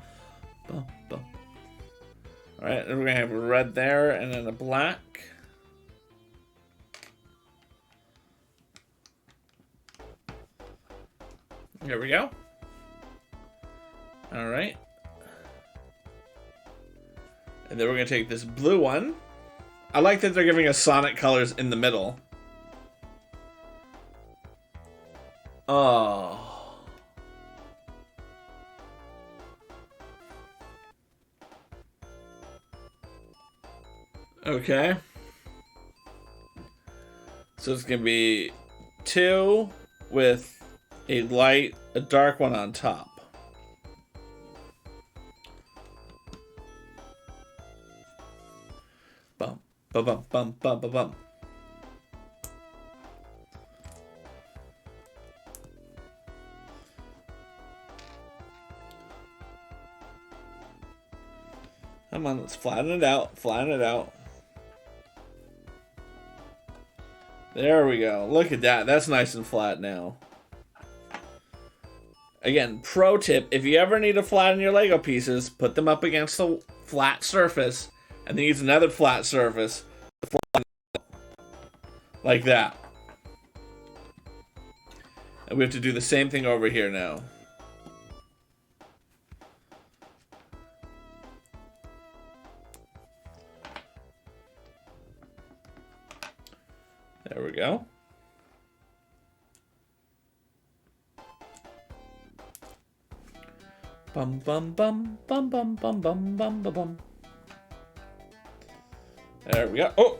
bum bum. Alright, then we're gonna have a red there and then a black. There we go. Alright. And then we're gonna take this blue one. I like that they're giving us Sonic colors in the middle. Oh. Okay. So it's gonna be 2 with a dark one on top. Bum, bum, bum, bum, bum, bum, bum. Come on, let's flatten it out, flatten it out. There we go. Look at that. That's nice and flat now. Again, pro tip, if you ever need to flatten your Lego pieces, put them up against the flat surface, and then use another flat surface to flatten it out. Like that. And we have to do the same thing over here now. There we go. Bum bum bum bum bum bum bum bum bum bum. There we go. Oh!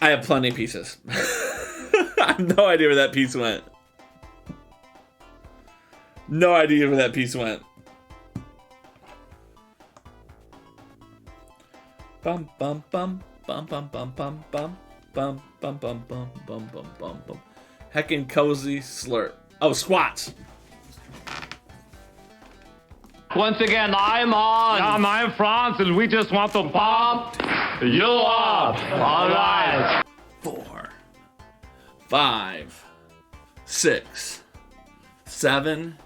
I have plenty of pieces. I have no idea where that piece went. No idea where that piece went. Bum bum bum bum bum bum bum bum bum bum bum bum bum bum bum bum. Heckin' cozy slurp. Oh, squats. Once again, I'm on. Yeah, I'm France, and we just want to pump you up. All right. 4, 5, 6, 7,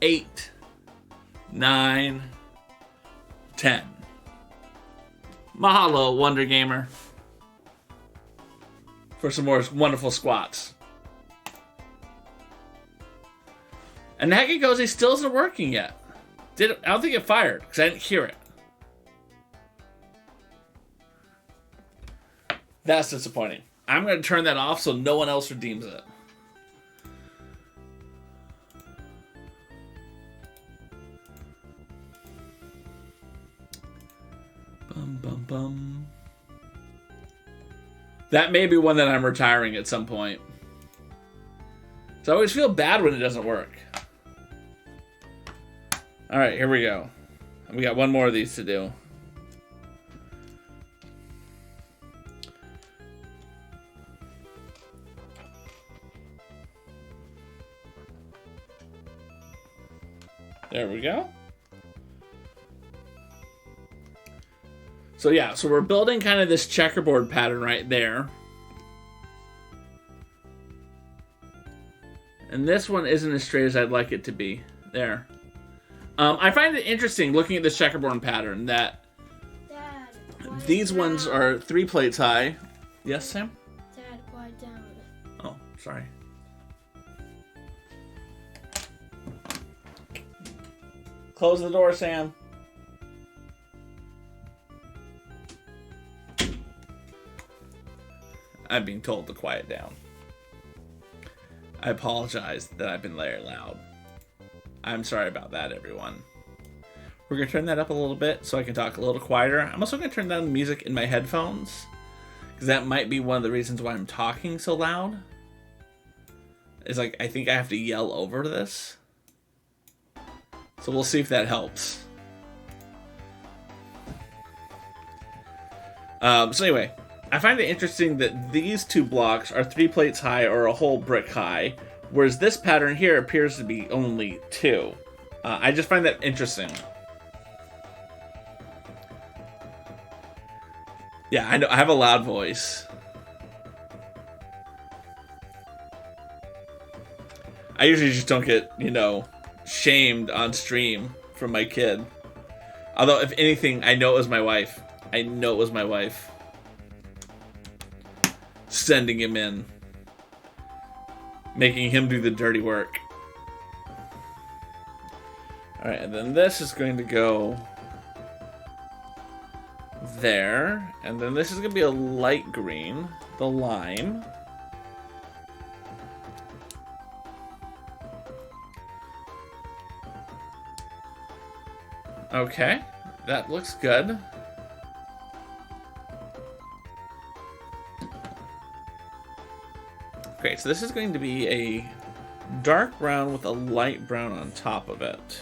8, 9, 10. Mahalo, Wonder Gamer, for some more wonderful squats. And the heck it goes, it still isn't working yet. I don't think it fired, because I didn't hear it. That's disappointing. I'm going to turn that off so no one else redeems it. Bum, bum, bum. That may be one that I'm retiring at some point. So I always feel bad when it doesn't work. Alright, here we go. We got one more of these to do. There we go. So yeah, so we're building kind of this checkerboard pattern right there. And this one isn't as straight as I'd like it to be. There. I find it interesting looking at this checkerboard pattern that Dad, these ones are 3 plates high. Yes, Sam? Dad, quiet down. Oh, sorry. Close the door, Sam. I'm being told to quiet down. I apologize that I've been very loud. I'm sorry about that, everyone. We're going to turn that up a little bit so I can talk a little quieter. I'm also going to turn down the music in my headphones, because that might be one of the reasons why I'm talking so loud. It's like, I think I have to yell over this. So we'll see if that helps. So anyway, I find it interesting that these 2 blocks are 3 plates high or a whole brick high, whereas this pattern here appears to be only 2. I just find that interesting. Yeah, I know, I have a loud voice. I usually just don't get, you know, shamed on stream from my kid. Although, if anything, I know it was my wife. I know it was my wife. Sending him in. Making him do the dirty work. Alright, and then this is going to go there. And then this is going to be a light green. The lime. Okay, that looks good. Great, so this is going to be a dark brown with a light brown on top of it.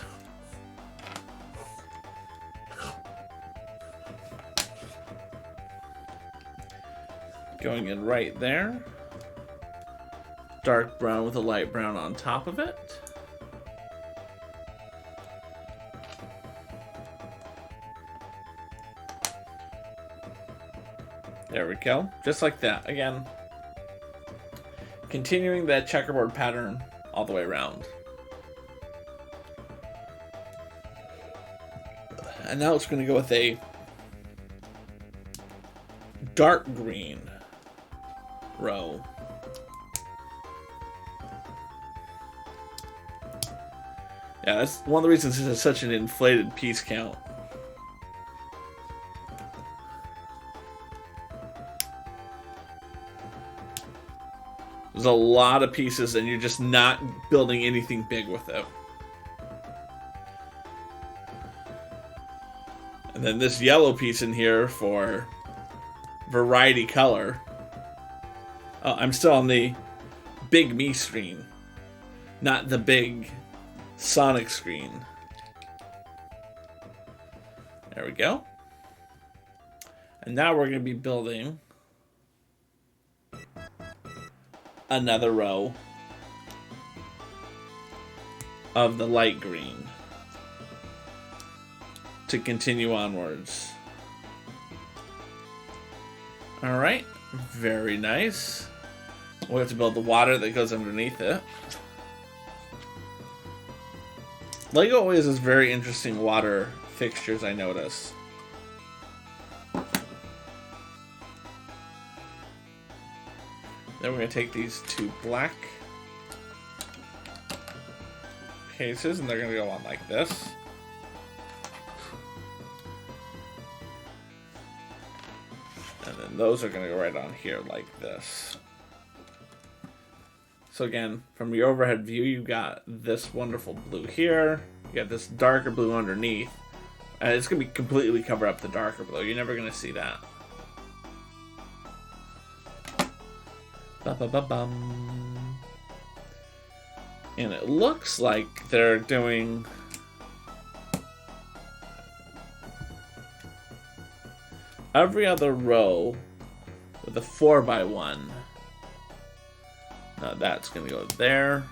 Going in right there. Dark brown with a light brown on top of it. There we go. Just like that. Again, continuing that checkerboard pattern all the way around. And now it's going to go with a dark green row. Yeah, that's one of the reasons this is such an inflated piece count. There's a lot of pieces and you're just not building anything big with it. And then this yellow piece in here for variety color. Oh, I'm still on the big me screen, not the big Sonic screen. There we go. And now we're going to be building another row of the light green to continue onwards. Alright, very nice. We'll have to build the water that goes underneath it. LEGO always has very interesting water fixtures, I notice. Then we're going to take these 2 black pieces and they're going to go on like this. And then those are going to go right on here like this. So again, from your overhead view, you got this wonderful blue here. You got this darker blue underneath. And it's going to be completely cover up the darker blue. You're never going to see that. Ba-ba-ba-bum. And it looks like they're doing every other row with a 4x1. Now that's going to go there.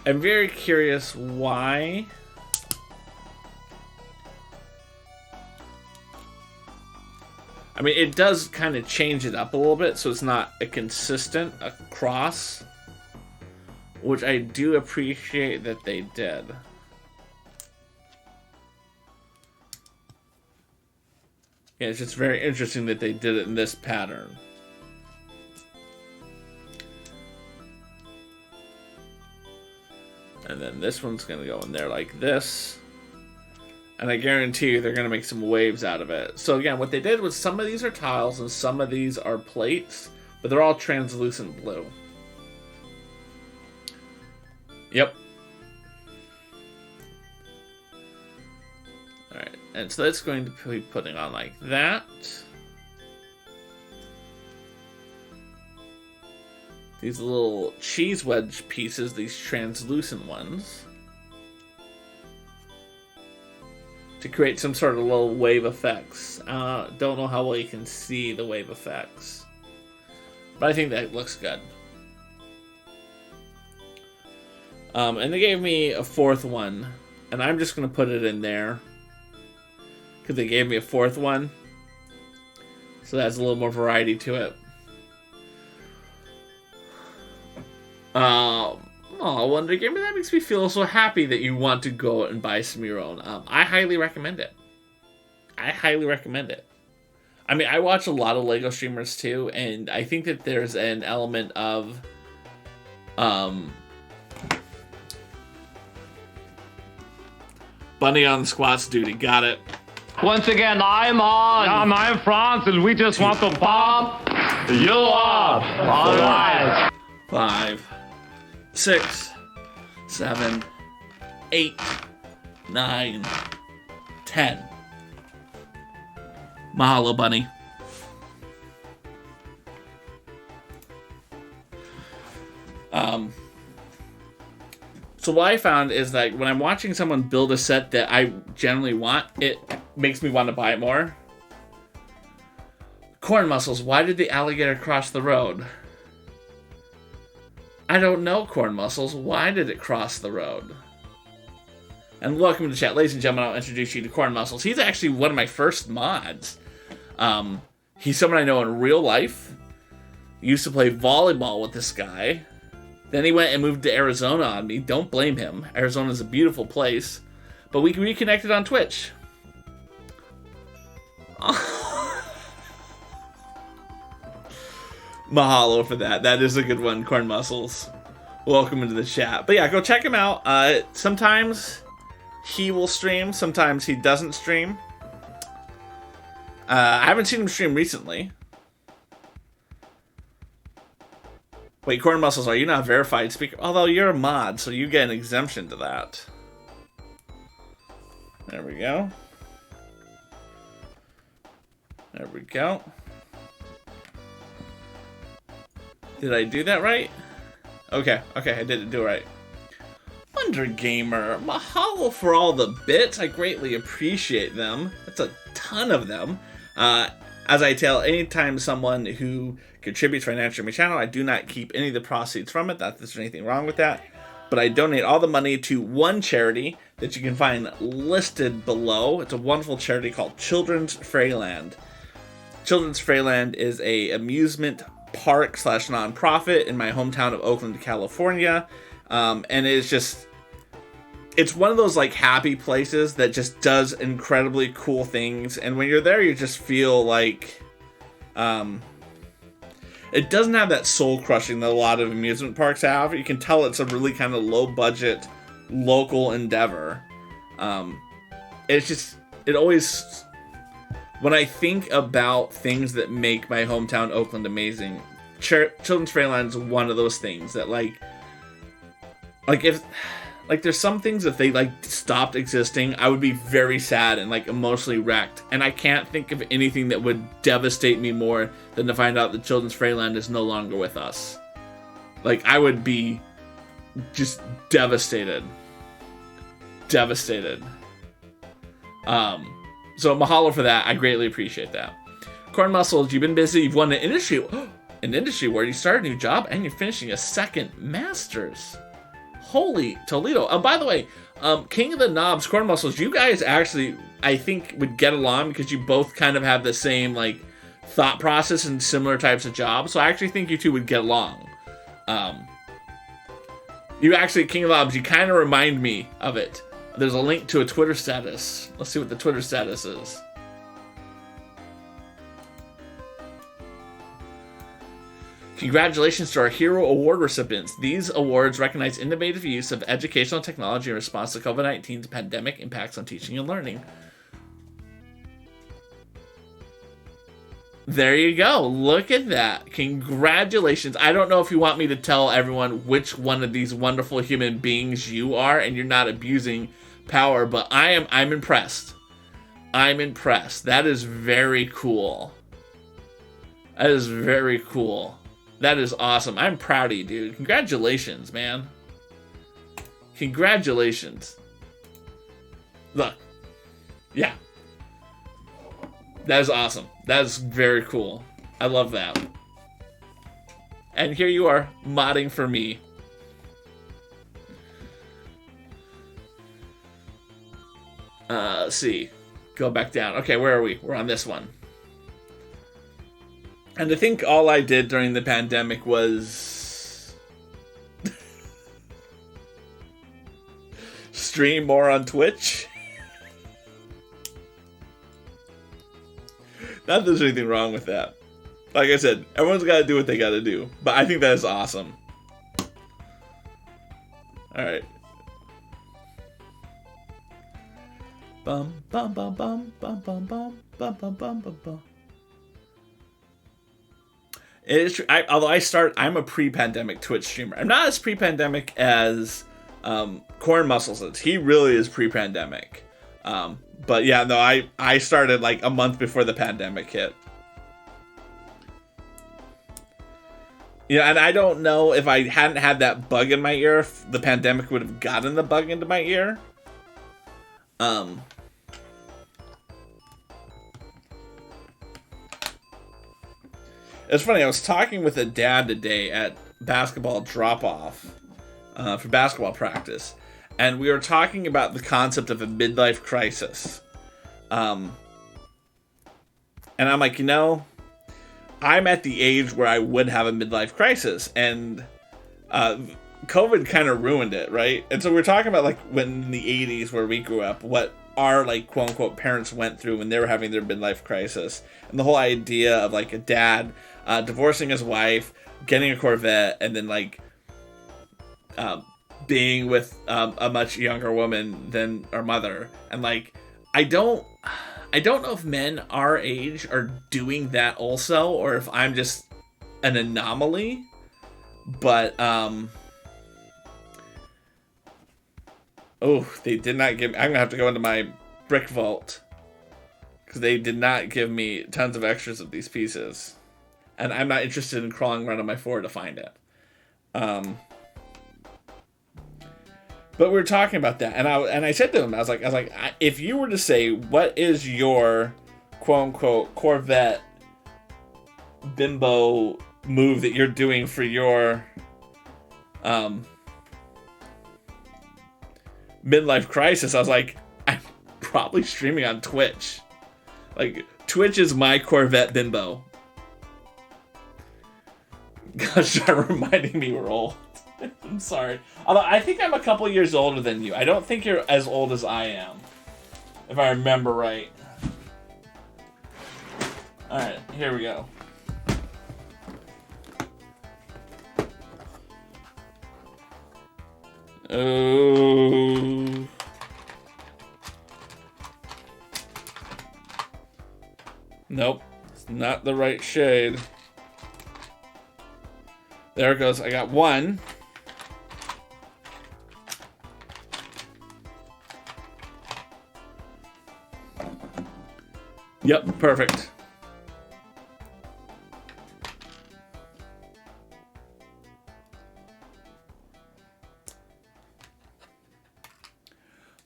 I'm very curious why. I mean, it does kind of change it up a little bit, so it's not a consistent across, which I do appreciate that they did. Yeah, it's just very interesting that they did it in this pattern. And then this one's going to go in there like this. And I guarantee you they're going to make some waves out of it. So again, what they did was some of these are tiles and some of these are plates, but they're all translucent blue. Yep. Alright, and so that's going to be putting on like that. These little cheese wedge pieces, these translucent ones, to create some sort of little wave effects. Don't know how well you can see the wave effects, but I think that looks good. And they gave me a fourth one, and I'm just going to put it in there because they gave me a fourth one, so that's a little more variety to it. Oh, Wonder Gamer, that makes me feel so happy that you want to go and buy some of your own. I highly recommend it. I highly recommend it. I mean, I watch a lot of LEGO streamers too, and I think that there's an element of Bunny on squats duty. Got it. Once again, I'm on. Yeah, I'm France, and we just want to pump you up. All right. 5, 6, 7, 8, 9, 10. Mahalo, Bunny. So what I found is that when I'm watching someone build a set that I generally want, it makes me want to buy it more. Corn mussels, why did the alligator cross the road? I don't know, Corn mussels. Why did it cross the road? And welcome to the chat. Ladies and gentlemen, I'll introduce you to Corn mussels. He's actually one of my first mods. He's someone I know in real life. Used to play volleyball with this guy. Then he went and moved to Arizona on me. Don't blame him. Arizona's a beautiful place. But we reconnected on Twitch. Mahalo for that. That is a good one, Corn mussels. Welcome into the chat. But yeah, go check him out. Sometimes he will stream. Sometimes he doesn't stream. I haven't seen him stream recently. Wait, Corn mussels, are you not a verified speaker? Although you're a mod, so you get an exemption to that. There we go. There we go. Did I do that right? Okay, I didn't do it right. Wonder Gamer, mahalo for all the bits. I greatly appreciate them. That's a ton of them. As I tell, anytime someone who contributes financially to my channel, I do not keep any of the proceeds from it. Not that there's anything wrong with that. But I donate all the money to one charity that you can find listed below. It's a wonderful charity called Children's Fairyland. Children's Fairyland is a amusement park / nonprofit in my hometown of Oakland, California. And it's one of those like happy places that just does incredibly cool things. And when you're there, you just feel like, it doesn't have that soul crushing that a lot of amusement parks have. You can tell it's a really kind of low budget, local endeavor. It always, when I think about things that make my hometown Oakland amazing, Children's Fairyland is one of those things that if there's some things if they stopped existing, I would be very sad and emotionally wrecked. And I can't think of anything that would devastate me more than to find out that Children's Fairyland is no longer with us. I would be just devastated. So mahalo for that. I greatly appreciate that. Corn Muscles, you've been busy. You've won an industry where you started a new job and you're finishing a second master's. Holy Toledo. By the way, King of the Knobs, Corn Muscles, you guys actually, I think, would get along because you both kind of have the same, like, thought process and similar types of jobs. So I actually think you two would get along. You actually, King of the Knobs, you kind of remind me of it. There's a link to a Twitter status. Let's see what the Twitter status is. Congratulations to our Hero Award recipients. These awards recognize innovative use of educational technology in response to COVID-19's pandemic impacts on teaching and learning. There you go. Look at that. Congratulations. I don't know if you want me to tell everyone which one of these wonderful human beings you are and you're not abusing power, but I'm impressed. I'm impressed. That is very cool. That is very cool. That is awesome. I'm proud of you, dude. Congratulations, man. Congratulations. Look. Yeah. That is awesome. That is very cool. I love that. And here you are, modding for me. Let's see. Go back down. Okay, where are we? We're on this one. And I think all I did during the pandemic was stream more on Twitch. Not that there's anything wrong with that. Like I said, everyone's got to do what they got to do. But I think that is awesome. Alright. Bum, bum, bum, bum, bum, bum, bum, bum, bum, bum, bum, bum. It is true. I'm a pre-pandemic Twitch streamer. I'm not as pre-pandemic as Corn Muscles is. He really is pre-pandemic. But yeah, no, I started like a month before the pandemic hit. Yeah, and I don't know if I hadn't had that bug in my ear, if the pandemic would have gotten the bug into my ear. It's funny, I was talking with a dad today at basketball drop-off for basketball practice, and we were talking about the concept of a midlife crisis. And I'm like, I'm at the age where I would have a midlife crisis, and COVID kind of ruined it, right? And so we're talking about, like, when in the 80s where we grew up, what our, like, quote-unquote parents went through when they were having their midlife crisis, and the whole idea of, like, a dad divorcing his wife, getting a Corvette, and then, like, being with a much younger woman than our mother. And, like, I don't know if men our age are doing that also, or if I'm just an anomaly. But, they did not give... I'm going to have to go into my brick vault, because they did not give me tons of extras of these pieces. And I'm not interested in crawling around on my floor to find it. But we were talking about that, and I said to him, I was like, if you were to say, what is your quote-unquote Corvette bimbo move that you're doing for your midlife crisis, I was like, I'm probably streaming on Twitch. Like, Twitch is my Corvette bimbo. Gosh, you're reminding me we're old. I'm sorry. Although I think I'm a couple years older than you. I don't think you're as old as I am, if I remember right. Alright, here we go. Oh. Nope. It's not the right shade. There it goes. I got one. Yep, perfect.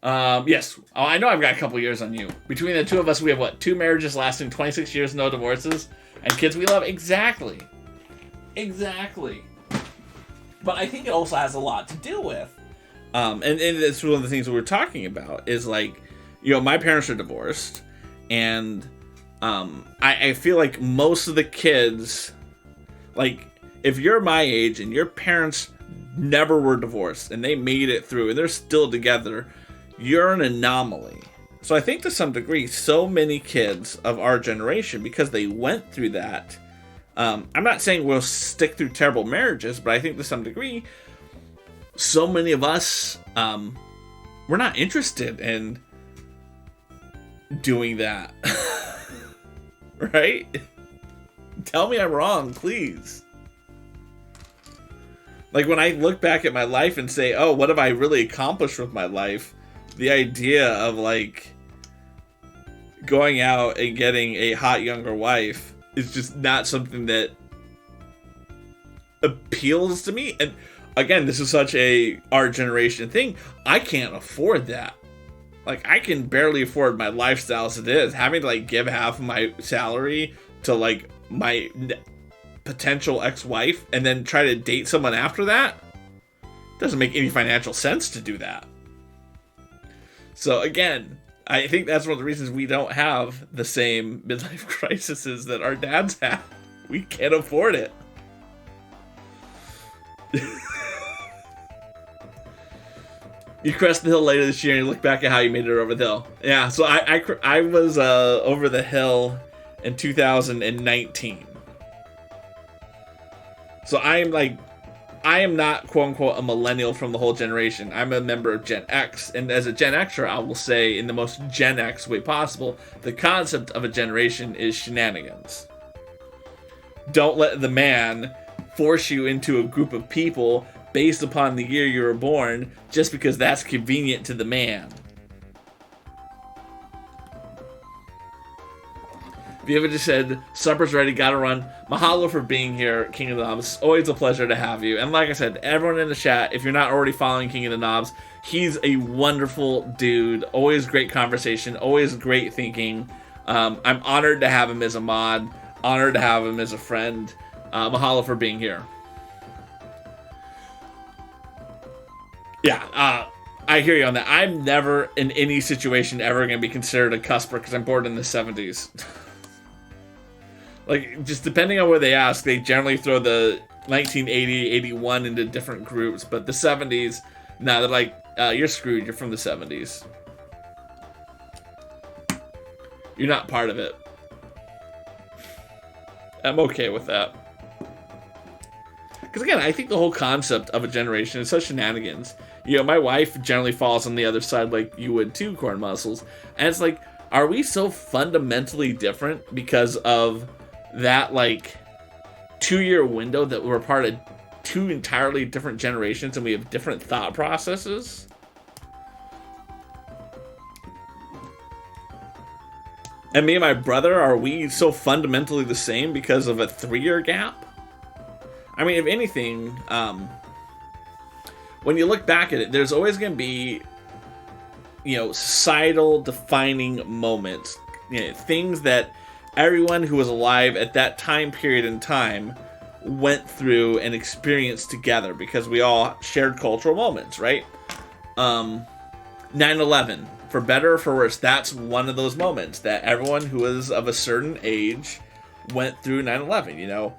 Yes. Oh, I know I've got a couple years on you. Between the two of us, we have, what, 2 marriages lasting 26 years, no divorces, and kids we love? Exactly. But I think it also has a lot to do with, and it's one of the things that we're talking about, is like, my parents are divorced, and I feel like most of the kids, like, if you're my age and your parents never were divorced and they made it through and they're still together, you're an anomaly. So I think to some degree, so many kids of our generation, because they went through that, I'm not saying we'll stick through terrible marriages, but I think to some degree, so many of us, we're not interested in doing that. Right? Tell me I'm wrong, please. Like, when I look back at my life and say, oh, what have I really accomplished with my life? The idea of, like, going out and getting a hot younger wife is just not something that appeals to me. And again, this is such a our generation thing. I can't afford that. Like, I can barely afford my lifestyle as it is. Having to, like, give half of my salary to, like, my potential ex-wife and then try to date someone after that doesn't make any financial sense to do that. So again, I think that's one of the reasons we don't have the same midlife crises that our dads have. We can't afford it. You crest the hill later this year and you look back at how you made it over the hill. Yeah, so I was over the hill in 2019. So I am not, quote unquote, a millennial from the whole generation. I'm a member of Gen X. And as a Gen Xer, I will say, in the most Gen X way possible, the concept of a generation is shenanigans. Don't let the man force you into a group of people based upon the year you were born just because that's convenient to the man. If you ever just said, supper's ready, gotta run, mahalo for being here, King of the Knobs. Always a pleasure to have you. And like I said, everyone in the chat, if you're not already following King of the Knobs, he's a wonderful dude. Always great conversation, always great thinking. I'm honored to have him as a mod, honored to have him as a friend. Mahalo for being here. Yeah, I hear you on that. I'm never in any situation ever going to be considered a cusper because I'm born in the 70s. Like, just depending on where they ask, they generally throw the 1980, 81 into different groups, but the 70s, no, they're like, you're screwed, you're from the 70s. You're not part of it. I'm okay with that. Because again, I think the whole concept of a generation is such shenanigans. My wife generally falls on the other side like you would too, Corn Muscles. And it's like, are we so fundamentally different because of that, like, 2-year window that we're part of 2 entirely different generations and we have different thought processes? And me and my brother, are we so fundamentally the same because of a 3-year gap? I mean, if anything, when you look back at it, there's always going to be, societal defining moments. Things that everyone who was alive at that time period in time went through and experienced together because we all shared cultural moments, right? 9/11, for better or for worse, that's one of those moments that everyone who was of a certain age went through 9/11,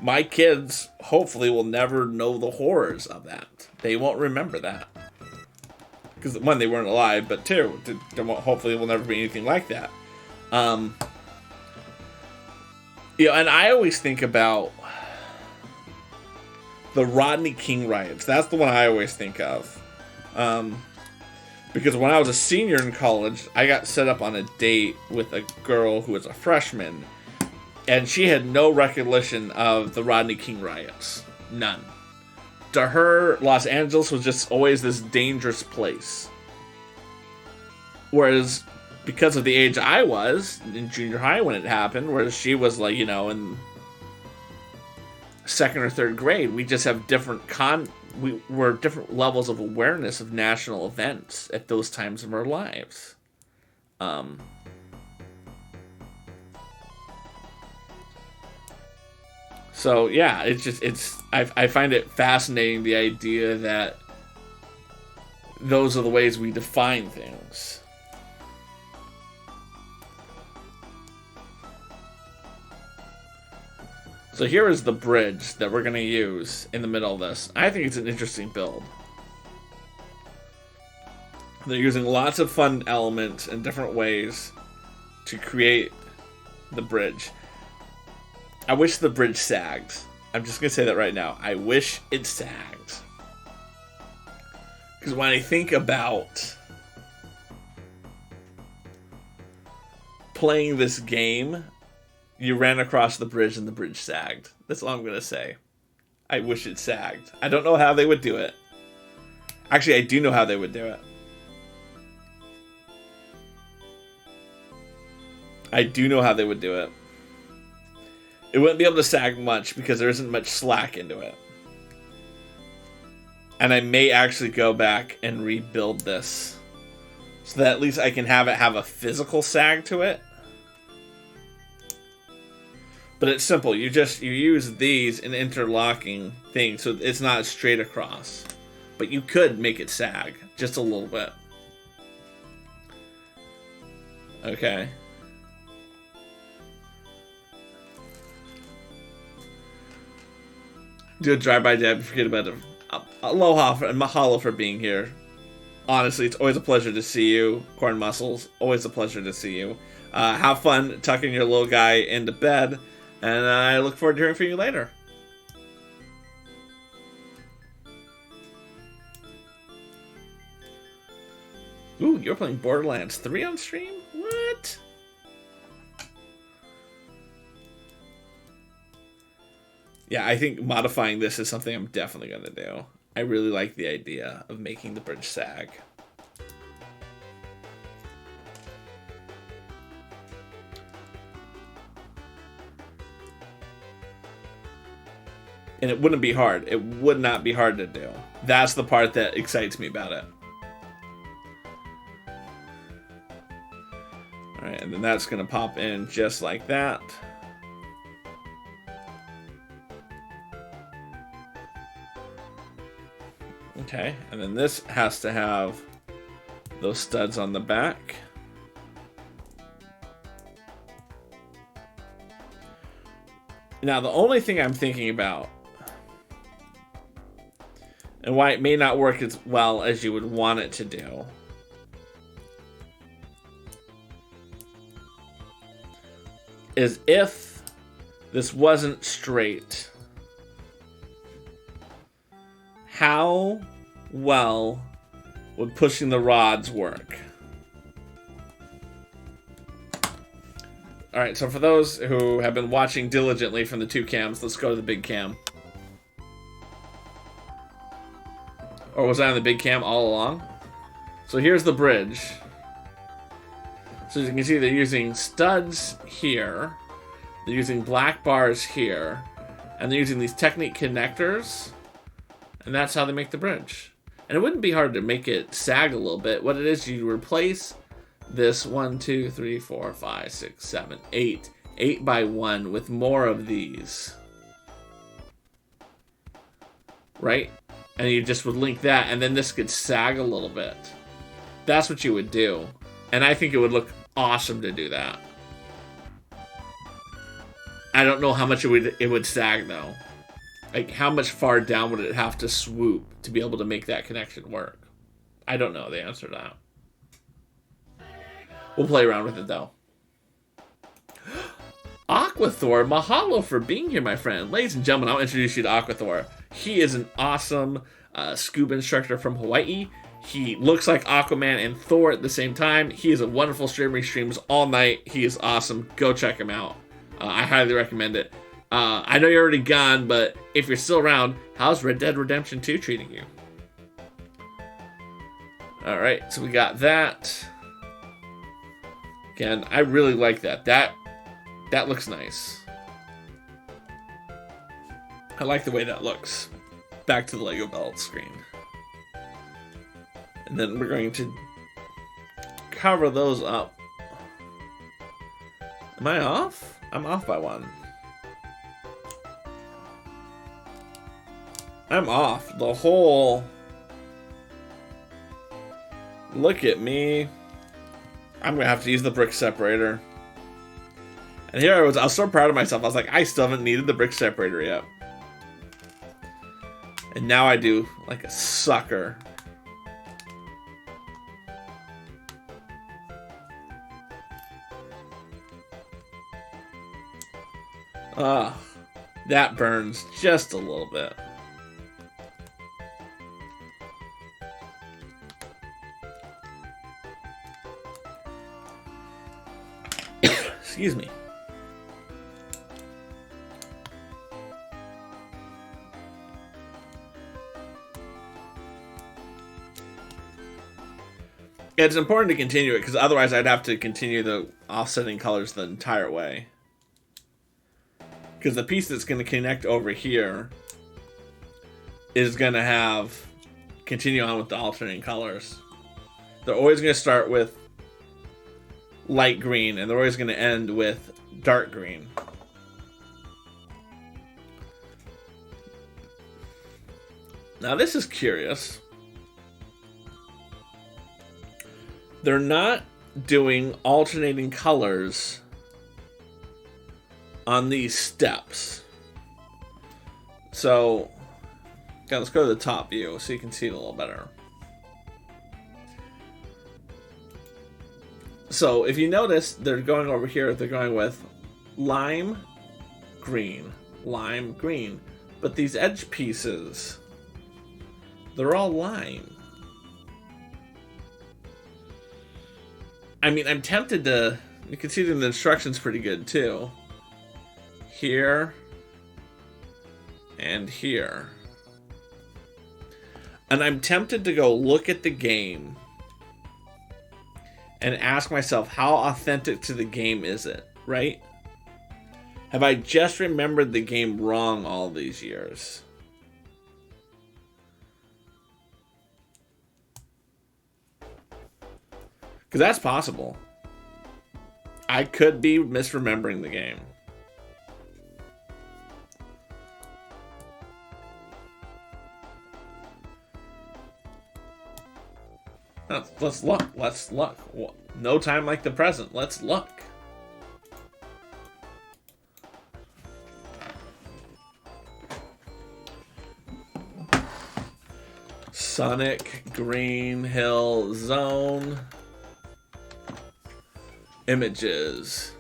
My kids hopefully will never know the horrors of that. They won't remember that. Because, one, they weren't alive, but two, hopefully it will never be anything like that. And I always think about the Rodney King riots. That's the one I always think of. Because when I was a senior in college, I got set up on a date with a girl who was a freshman. And she had no recollection of the Rodney King riots. None. To her, Los Angeles was just always this dangerous place. Whereas, because of the age I was in junior high when it happened, whereas she was like, in 2nd or 3rd grade, we just have different we're different levels of awareness of national events at those times of our lives. So yeah, I find it fascinating, the idea that those are the ways we define things. So here is the bridge that we're going to use in the middle of this. I think it's an interesting build. They're using lots of fun elements in different ways to create the bridge. I wish the bridge sagged. I'm just going to say that right now. I wish it sagged. Because when I think about playing this game, you ran across the bridge and the bridge sagged. That's all I'm going to say. I wish it sagged. I don't know how they would do it. Actually, I do know how they would do it. I do know how they would do it. It wouldn't be able to sag much because there isn't much slack into it. And I may actually go back and rebuild this so that at least I can have it have a physical sag to it. But it's simple. You use these in interlocking things so it's not straight across. But you could make it sag just a little bit. Okay. Do a drive-by dab. Forget about it. Aloha and mahalo for being here. Honestly, it's always a pleasure to see you. Corn Muscles, always a pleasure to see you. Have fun tucking your little guy into bed. And I look forward to hearing from you later. Ooh, you're playing Borderlands 3 on stream? What? Yeah, I think modifying this is something I'm definitely going to do. I really like the idea of making the bridge sag. And it wouldn't be hard. It would not be hard to do. That's the part that excites me about it. Alright, and then that's going to pop in just like that. Okay, and then this has to have those studs on the back. Now, the only thing I'm thinking about, and why it may not work as well as you would want it to do, is if this wasn't straight, how well would pushing the rods work? Alright, so for those who have been watching diligently from the two cams, let's go to the big cam. Or was I on the big cam all along? So here's the bridge. So as you can see, they're using studs here. They're using black bars here. And they're using these Technique connectors. And that's how they make the bridge. And it wouldn't be hard to make it sag a little bit. What it is, you replace this 1, 2, 3, 4, 5, 6, 7, 8 by 1 with more of these. Right? And you just would link that, and then this could sag a little bit. That's what you would do. And I think it would look awesome to do that. I don't know how much it would sag, though. Like, how much far down would it have to swoop to be able to make that connection work? I don't know the answer to that. We'll play around with it, though. Aquathor, mahalo for being here, my friend. Ladies and gentlemen, I'll introduce you to Aquathor. He is an awesome scuba instructor from Hawaii. He looks like Aquaman and Thor at the same time. He is a wonderful streamer. He streams all night. He is awesome. Go check him out. I highly recommend it. I know you're already gone, but if you're still around, how's Red Dead Redemption 2 treating you? Alright, so we got that. Again, I really like that. That looks nice. I like the way that looks. back to the Lego build screen. And then we're going to cover those up. Am I off? I'm off by one. I'm off the whole... Look at me. I'm gonna have to use the brick separator. And here I was so proud of myself. I was like, I still haven't needed the brick separator yet. And now I do, like a sucker. That burns just a little bit. Excuse me. It's important to continue it because otherwise I'd have to continue the offsetting colors the entire way. Because the piece that's going to connect over here is going to continue on with the alternating colors. They're always going to start with light green and they're always going to end with dark green. Now this is curious. They're not doing alternating colors on these steps. So, let's go to the top view so you can see it a little better. So, if you notice, they're going over here, they're going with lime green. But these edge pieces, they're all lime. I mean, I'm tempted to... You can see that the instructions pretty good, too. Here. And here. And I'm tempted to go look at the game and ask myself, how authentic to the game is it, right? Have I just remembered the game wrong all these years? Because that's possible. I could be misremembering the game. Let's look. Let's look. No time like the present. Let's look. Sonic, Green Hill Zone. Images.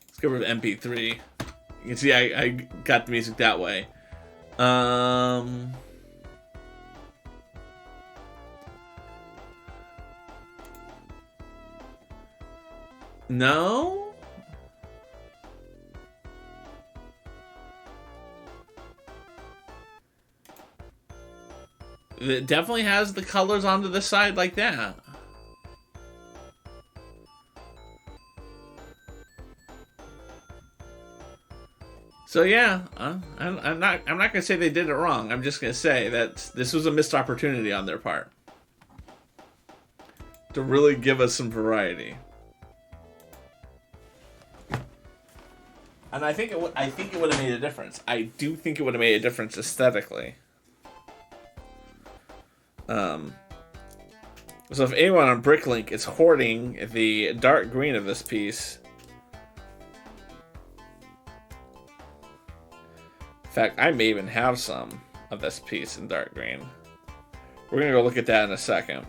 Let's go over to MP3. You can see I got the music that way. No? It definitely has the colors onto the side like that. So yeah, I'm not gonna say they did it wrong. I'm just gonna say that this was a missed opportunity on their part to really give us some variety. And I think it would have made a difference. I do think it would have made a difference aesthetically. So if anyone on Bricklink is hoarding the dark green of this piece, in fact, I may even have some of this piece in dark green. We're gonna go look at that in a second.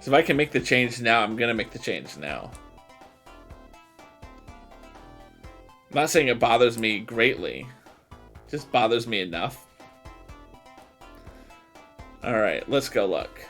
So if I can make the change now, I'm gonna make the change now. I'm not saying it bothers me greatly, it just bothers me enough. Alright, let's go look.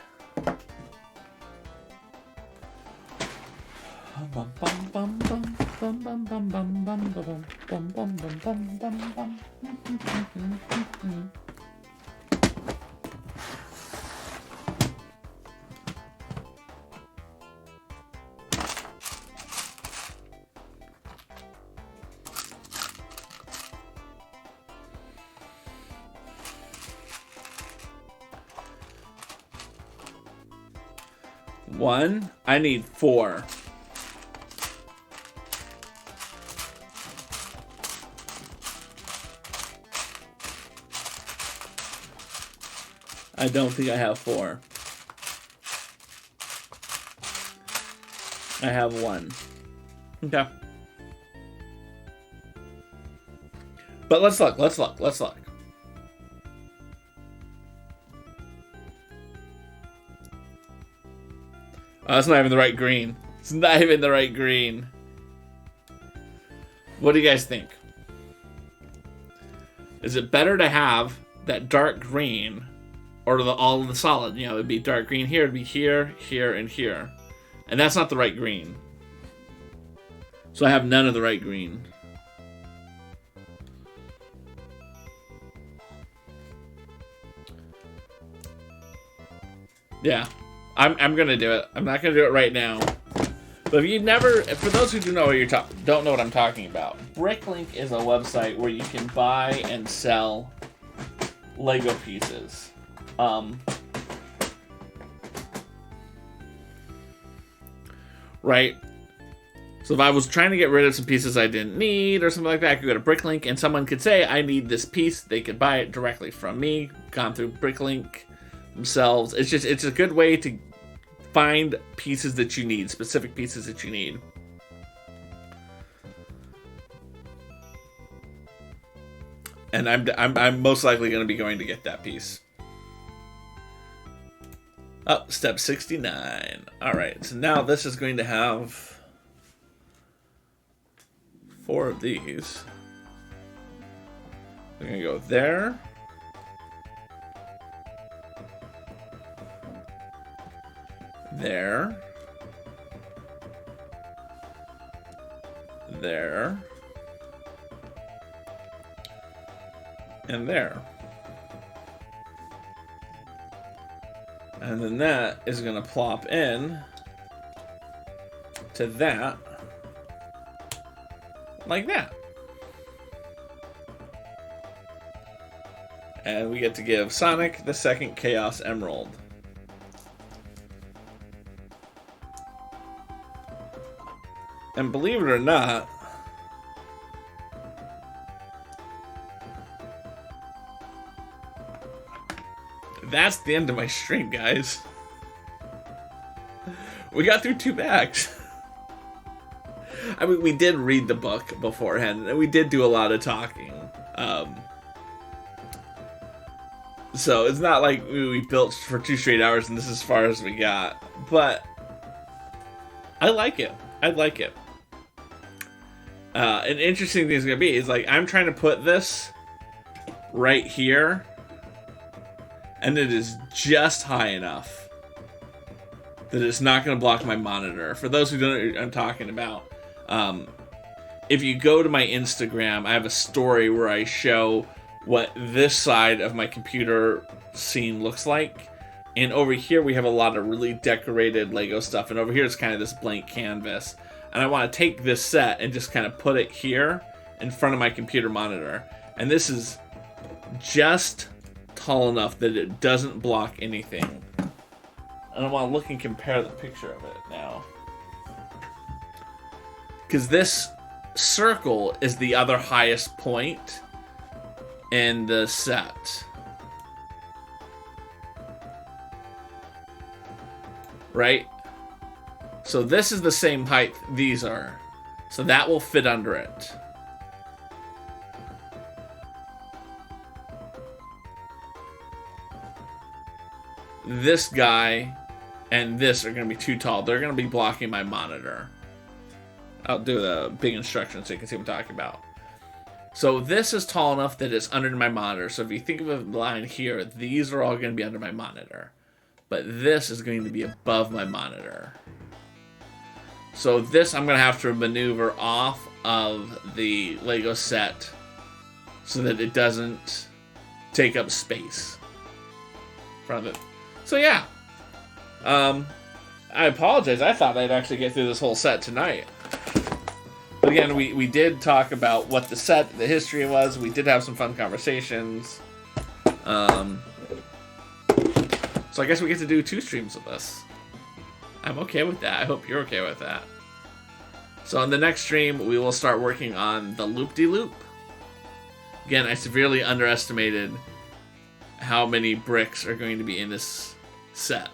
1. I need 4. I don't think I have 4. I have 1. Okay. But let's look. Oh, that's not even the right green. It's not even the right green. What do you guys think? Is it better to have that dark green or all of the solid? You know, it'd be dark green here, it'd be here, here, and here. And that's not the right green. So I have none of the right green. Yeah. I'm gonna do it. I'm not gonna do it right now. But if you've never, for those who don't know what I'm talking about, Bricklink is a website where you can buy and sell Lego pieces. Right? So if I was trying to get rid of some pieces I didn't need or something like that, I could go to Bricklink and someone could say, I need this piece. They could buy it directly from me, gone through Bricklink themselves. It's a good way to find pieces that you need, specific pieces that you need. And I'm most likely going to be going to get that piece. Oh, step 69. All right, so now this is going to have 4 of these. We're going to go there. There. There. And there. And then that is going to plop in to that. Like that. And we get to give Sonic the second Chaos Emerald. And believe it or not, that's the end of my stream, guys. We got through 2 bags. I mean, we did read the book beforehand, and we did do a lot of talking. So it's not like we built for 2 straight hours and this is as far as we got. But I like it. I like it. An interesting thing is going to be is like I'm trying to put this right here, and it is just high enough that it's not going to block my monitor. For those who don't know what I'm talking about, if you go to my Instagram, I have a story where I show what this side of my computer scene looks like. And over here we have a lot of really decorated Lego stuff, and over here it's kind of this blank canvas. And I want to take this set and just kind of put it here in front of my computer monitor. And this is just tall enough that it doesn't block anything. And I want to look and compare the picture of it now. Because this circle is the other highest point in the set. Right? So this is the same height these are. So that will fit under it. This guy and this are going to be too tall. They're going to be blocking my monitor. I'll do the big instructions so you can see what I'm talking about. So this is tall enough that it's under my monitor. So if you think of a line here, these are all going to be under my monitor. But this is going to be above my monitor. So this I'm going to have to maneuver off of the Lego set so that it doesn't take up space in front of it. So yeah. I apologize. I thought I'd actually get through this whole set tonight. But again, we did talk about what the set, the history was. We did have some fun conversations. So I guess we get to do 2 streams of this. I'm okay with that. I hope you're okay with that. So on the next stream, we will start working on the loop-de-loop. Again, I severely underestimated how many bricks are going to be in this set.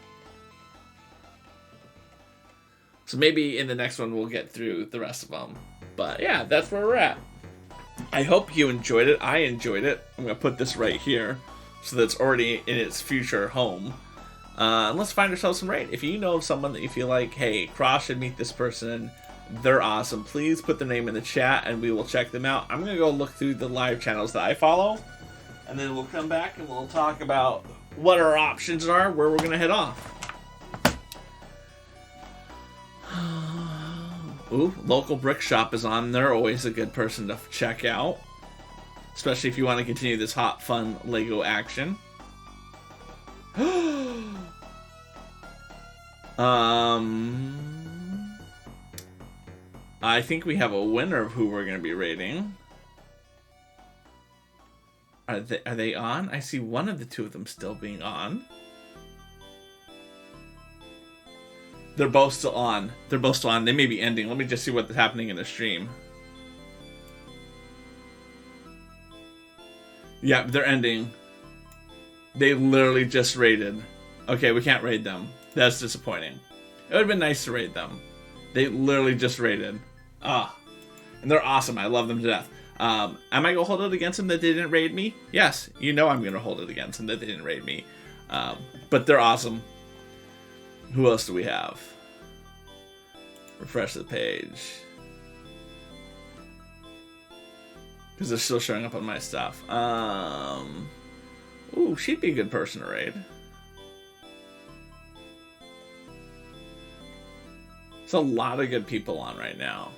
So maybe in the next one we'll get through the rest of them. But yeah, that's where we're at. I hope you enjoyed it. I enjoyed it. I'm going to put this right here so that it's already in its future home. And let's find ourselves some raid. If you know of someone that you feel like, hey, Cross should meet this person, they're awesome, please put their name in the chat and we will check them out. I'm going to go look through the live channels that I follow, and then we'll come back and we'll talk about what our options are, where we're going to head off. Ooh, local brick shop is on. They're always a good person to check out, especially if you want to continue this hot, fun Lego action. I think we have a winner of who we're going to be rating. Are they on? I see one of the two of them still being on. They're both still on. They're both still on. They may be ending. Let me just see what's happening in the stream. Yeah, they're ending. They literally just raided. Okay, we can't raid them. That's disappointing. It would have been nice to raid them. They literally just raided. Ah. And they're awesome. I love them to death. Am I going to hold it against them that they didn't raid me? Yes. You know I'm going to hold it against them that they didn't raid me. But they're awesome. Who else do we have? Refresh the page. Because they're still showing up on my stuff. Ooh, she'd be a good person to raid. There's a lot of good people on right now.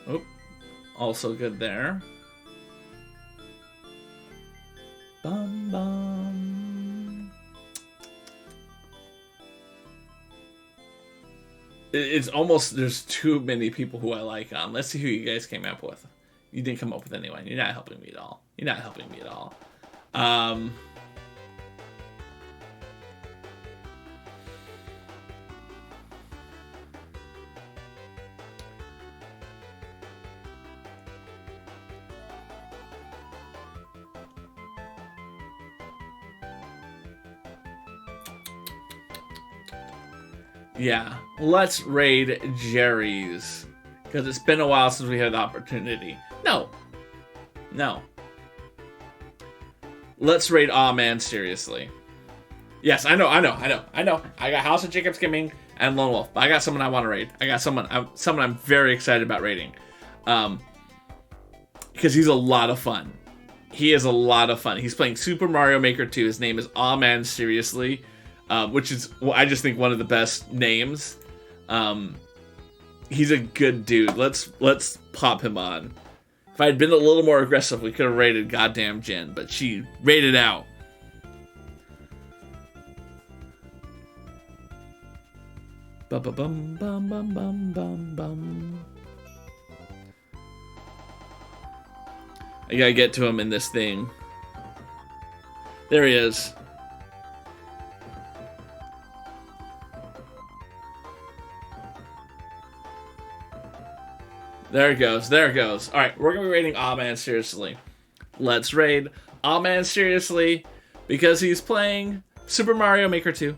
Oh, also good there. Bum bum. It's almost, there's too many people who I like on. Let's see who you guys came up with. You didn't come up with anyone. You're not helping me at all. You're not helping me at all. Yeah, let's raid Jerry's, because it's been a while since we had the opportunity. No. Let's raid Aw Man, seriously. Yes, I know. I got House of Jacob Skimming and Lone Wolf, but I got someone I want to raid. I got someone I'm very excited about raiding. Because he's a lot of fun. He is a lot of fun. He's playing Super Mario Maker 2. His name is Aw Man, seriously. Which is, I just think, one of the best names. He's a good dude. Let's pop him on. If I had been a little more aggressive, we could have raided goddamn Jen, but she raided out. Bum bum bum bum bum bum bum. I gotta get to him in this thing. There he is. There it goes. There it goes. All right, we're going to be raiding Aw Man, seriously. Let's raid Aw Man, seriously, because he's playing Super Mario Maker 2.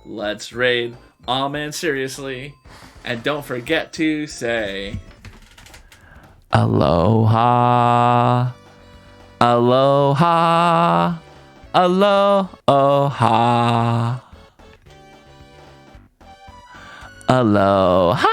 Let's raid Aw Man, seriously. And don't forget to say... Aloha. Aloha. Aloha. Aloha.